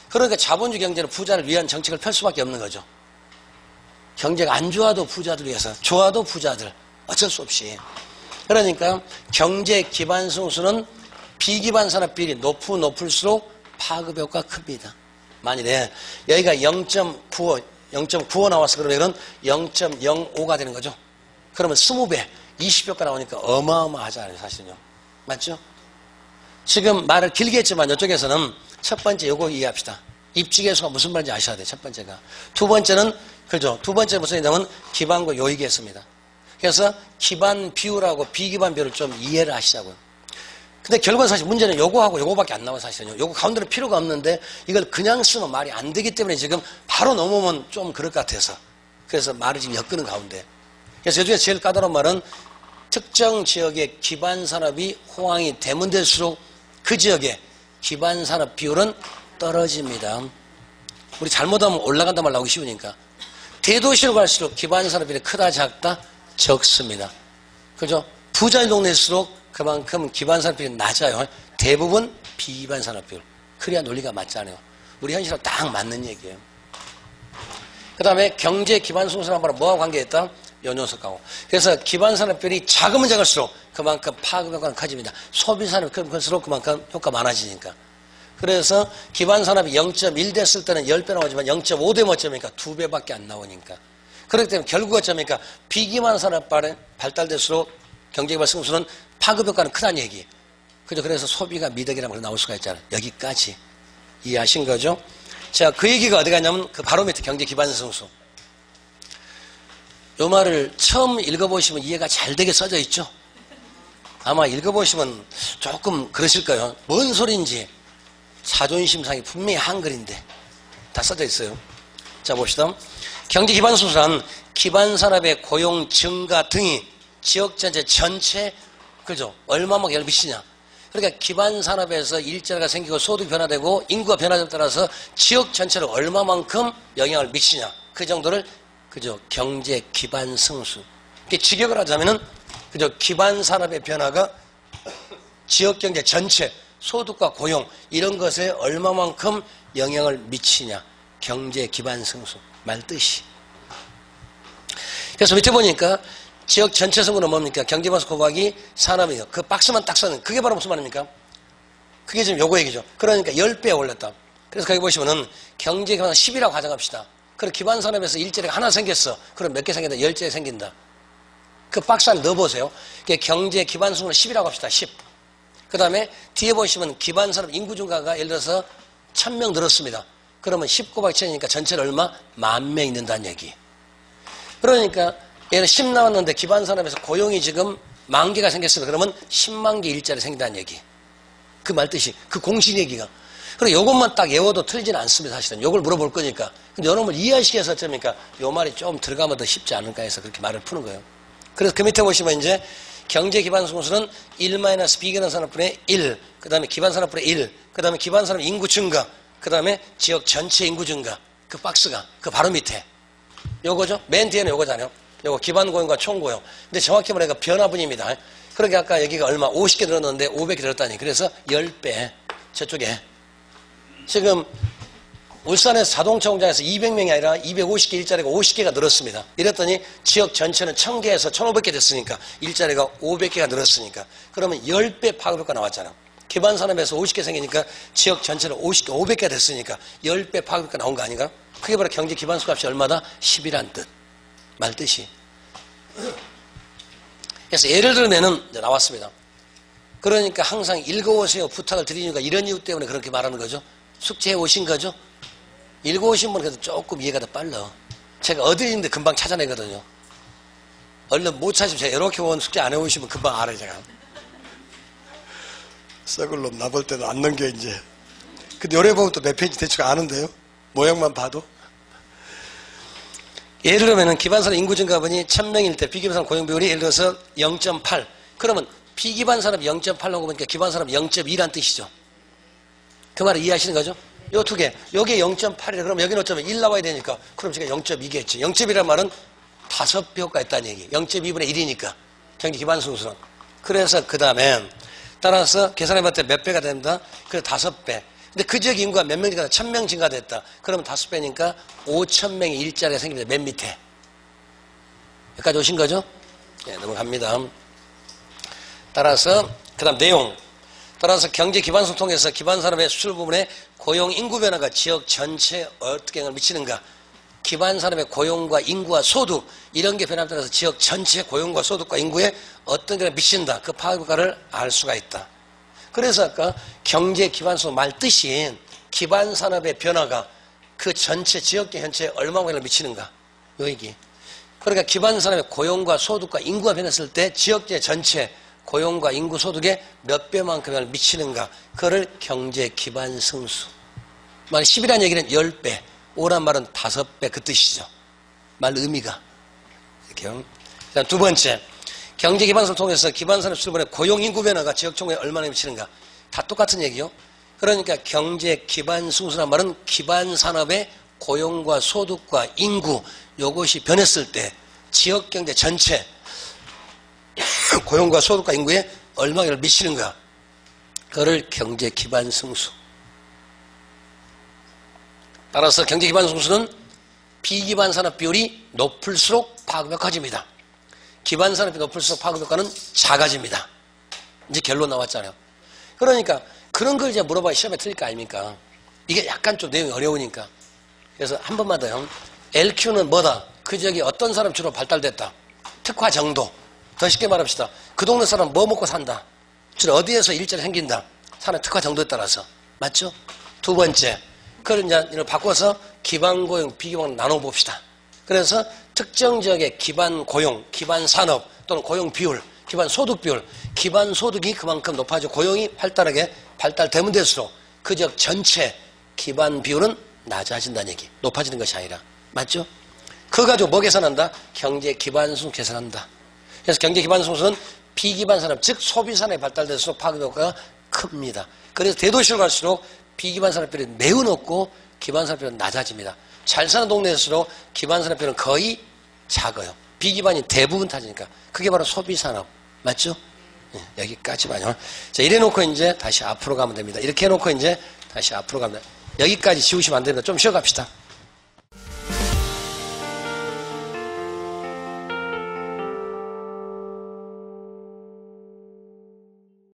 그러니까 자본주의 경제는 부자를 위한 정책을 펼 수밖에 없는 거죠. 경제가 안 좋아도 부자들 위해서, 좋아도 부자들. 어쩔 수 없이. 그러니까 경제 기반 승수는 비기반 산업 비율이 높을수록 파급 효과가 큽니다. 만일에 여기가 0.95 나왔어. 그러면 0.05가 되는 거죠. 그러면 20배, 20배가 나오니까 어마어마하잖아요, 사실은요. 맞죠? 지금 말을 길게 했지만 이쪽에서는 첫 번째 요거 이해합시다. 입지계수가 무슨 말인지 아셔야 돼요, 첫 번째가. 두 번째는, 그죠? 두 번째 무슨 얘기냐면 기반과 요익이었습니다. 그래서 기반 비율하고 비기반 비율을 좀 이해를 하시자고요. 근데 결국은 사실 문제는 요거하고 요거밖에 안 나와요, 사실은요. 요거 가운데는 필요가 없는데 이걸 그냥 쓰면 말이 안 되기 때문에 지금 바로 넘으면 좀 그럴 것 같아서. 그래서 말을 지금 엮는 가운데. 그래서 요즘에 제일 까다로운 말은 특정 지역의 기반 산업이 호황이 되면 될수록 그 지역의 기반 산업 비율은 떨어집니다. 우리 잘못하면 올라간단 말 나오기 쉬우니까 대도시로 갈수록 기반 산업이 크다 작다? 적습니다. 그죠? 부자인 동네일수록 그만큼 기반 산업이 낮아요. 대부분 비기반 산업비율. 그래야 논리가 맞잖아요. 우리 현실하고 딱 맞는 얘기예요. 그 다음에 경제 기반 승수란 말은 뭐와 관계했다? 요 녀석하고. 그래서 기반 산업비율이 작으면 작을수록 그만큼 파급 효과는 커집니다. 소비 산업이 클수록 그만큼 효과 많아지니까. 그래서 기반 산업이 0.1 됐을 때는 10배 나오지만 0.5 되면 어쩌니까 2배밖에 안 나오니까. 그렇기 때문에 결국 어쩌니까 비기반 산업 발달될수록 경제 기반 승수는 파급 효과는 크다는 얘기. 그죠? 그래서 소비가 미덕이라는 말 나올 수가 있잖아요. 여기까지 이해하신 거죠? 자, 그 얘기가 어디 갔냐면 그 바로 밑에 경제 기반 승수. 요 말을 처음 읽어보시면 이해가 잘 되게 써져 있죠? 아마 읽어보시면 조금 그러실 거예요. 뭔 소리인지. 자존심 상이 분명히 한글인데 다 써져 있어요. 자, 봅시다. 경제 기반 승수란 기반 산업의 고용 증가 등이 지역 전체 그죠? 얼마만큼 영향을 미치냐. 그러니까 기반 산업에서 일자리가 생기고 소득이 변화되고 인구가 변화됨에 따라서 지역 전체를 얼마만큼 영향을 미치냐. 그 정도를 그죠? 경제 기반 승수. 직역을 하자면은 그죠? 기반 산업의 변화가 지역 경제 전체 소득과 고용 이런 것에 얼마만큼 영향을 미치냐. 경제 기반 승수. 말 뜻이. 그래서 밑에 보니까 지역 전체 승부는 뭡니까? 경제반수 곱하기 산업이요. 그 박스만 딱 써는 그게 바로 무슨 말입니까? 그게 지금 요거 얘기죠. 그러니까 10배 올렸다. 그래서 거기 보시면은 경제 기반 10이라고 가정합시다. 그럼 기반 산업에서 일자리가 하나 생겼어. 그럼 몇 개 생긴다? 10개 생긴다. 그 박스 안에 넣어보세요. 경제 기반 승부는 10이라고 합시다. 10. 그 다음에 뒤에 보시면 기반 산업 인구 증가가 예를 들어서 1000명 늘었습니다. 그러면 10 곱하기 1000이니까 전체는 얼마? 10,000명이 는다는 얘기. 그러니까 얘는 10 나왔는데 기반 산업에서 고용이 지금 10,000개가 생겼습니다. 그러면 100,000개 일자리 생긴다는 얘기. 그 말뜻이, 그 공식 얘기가. 그리고 요것만 딱 외워도 틀리지는 않습니다, 사실은. 요걸 물어볼 거니까. 근데 여러분을 이해하시기 위해서 어쩌니까 요 말이 좀 들어가면 더 쉽지 않을까 해서 그렇게 말을 푸는 거예요. 그래서 그 밑에 보시면 이제 경제 기반 승수는 1-비기반 산업분의 1, 그 다음에 기반 산업분의 1, 그 다음에 기반 산업 인구 증가, 그 다음에 지역 전체 인구 증가. 그 박스가 그 바로 밑에. 요거죠? 맨 뒤에는 요거잖아요. 요거 기반 고용과 총 고용. 근데 정확히 말하니까 변화분입니다. 그러게 아까 여기가 얼마 50개 들었는데 500개 들었다니. 그래서 10배 저쪽에 지금 울산에서 자동차 공장에서 200명이 아니라 250개 일자리가 50개가 늘었습니다. 이랬더니 지역 전체는 1000개에서 1500개 됐으니까 일자리가 500개가 늘었으니까 그러면 10배 파급효과 나왔잖아. 기반 산업에서 50개 생기니까 지역 전체는 500개가 됐으니까 10배 파급효과 나온 거 아닌가? 그게 바로 경제 기반 수값이 얼마다? 10이란 뜻. 말 뜻이. 그래서 예를 들면은 이제 나왔습니다. 그러니까 항상 읽어오세요 부탁을 드리는 이유가 이런 이유 때문에 그렇게 말하는 거죠. 숙제해 오신 거죠. 읽어오신 분은 그래도 조금 이해가 더 빨라. 제가 어디 있는데 금방 찾아내거든요. 얼른 못 찾으면 제가 이렇게 온 숙제 안 해오시면 금방 알아요 제가. 썩을 놈 나볼 때는 안 넘겨 이제. 근데 요래 보면 또 몇 페이지 대충 아는데요. 모양만 봐도. 예를 들면 기반산업 인구 증가분이 1000명일 때 비기반산업 고용비율이 예를 들어서 0.8. 그러면 비기반산업 0.8라고 보니까 기반산업 0.2란 뜻이죠. 그 말을 이해하시는 거죠? 요 두 개. 요게 0.8이래. 그럼 여기는 어쩌면 1 나와야 되니까. 그럼 제가 0.2겠지. 0.2란 말은 5배 효과 있다는 얘기. 0.2분의 1이니까. 경제 기반 승수는. 그래서 그 다음에 따라서 계산해봤을 때 몇 배가 됩니다. 그래서 5배. 근데 그 지역 인구가 몇 명 증가다? 1000명 증가됐다. 그러면 5배니까 5000명의 일자리가 생깁니다. 맨 밑에. 여기까지 오신 거죠? 네, 넘어갑니다. 따라서 그 다음 내용. 따라서 경제 기반성 통해서 기반산업의 수출 부분에 고용 인구 변화가 지역 전체에 어떻게 영향을 미치는가. 기반산업의 고용과 인구와 소득 이런 게 변화에 따라서 지역 전체 고용과 소득과 인구에 어떤 영향을 미친다. 그 파급효과를 알 수가 있다. 그래서 아까 경제 기반성 말 뜻인 기반산업의 변화가 그 전체 지역 전체에 얼마나 영향을 미치는가. 요 얘기. 그러니까 기반산업의 고용과 소득과 인구가 변했을 때 지역계 전체 고용과 인구 소득에 몇 배만큼 영향을 미치는가. 그거를 경제 기반 승수. 말 10이라는 얘기는 10배, 5란 말은 5배 그 뜻이죠. 말 의미가. 이렇게요. 자, 두 번째. 경제 기반 승수를 통해서 기반산업 수출분의 고용 인구 변화가 지역 총회에 얼마나 미치는가. 다 똑같은 얘기요. 그러니까 경제 기반 승수란 말은 기반 산업의 고용과 소득과 인구 요것이 변했을 때 지역경제 전체 고용과 소득과 인구에 얼마를 미치는 거야. 그거를 경제기반 승수. 따라서 경제기반 승수는 비기반 산업 비율이 높을수록 파급 효과집니다. 기반 산업이 높을수록 파급 효과는 작아집니다. 이제 결론 나왔잖아요. 그러니까 그런 걸 이제 물어봐야 시험에 틀릴 거 아닙니까? 이게 약간 좀 내용이 어려우니까. 그래서 한 번만 더요. LQ는 뭐다? 그 지역에 어떤 사람 주로 발달됐다. 특화 정도. 더 쉽게 말합시다. 그 동네 사람 뭐 먹고 산다. 주로 어디에서 일자리 생긴다. 사람 특화 정도에 따라서. 맞죠? 두 번째. 그걸 이제 이걸 바꿔서 기반 고용, 비기반 나눠봅시다. 그래서 특정 지역의 기반 고용, 기반 산업 또는 고용 비율, 기반 소득 비율, 기반 소득이 그만큼 높아지고 고용이 활달하게 발달되면 될수록 그 지역 전체 기반 비율은 낮아진다는 얘기. 높아지는 것이 아니라. 맞죠? 그거 가지고 뭐 계산한다? 경제 기반 승수 계산한다. 그래서 경제 기반 승수는 비기반 산업, 즉 소비 산업이 발달될수록 파급 효과가 큽니다. 그래서 대도시로 갈수록 비기반 산업 비율이 매우 높고 기반 산업 비율은 낮아집니다. 잘 사는 동네일수록 기반 산업 비율은 거의 작아요. 비기반이 대부분 타지니까. 그게 바로 소비 산업. 맞죠? 네, 여기까지만요. 자, 이래 놓고 이제 다시 앞으로 가면 됩니다. 이렇게 해놓고 이제 다시 앞으로 가면 됩니다. 여기까지 지우시면 안 됩니다. 좀 쉬어갑시다.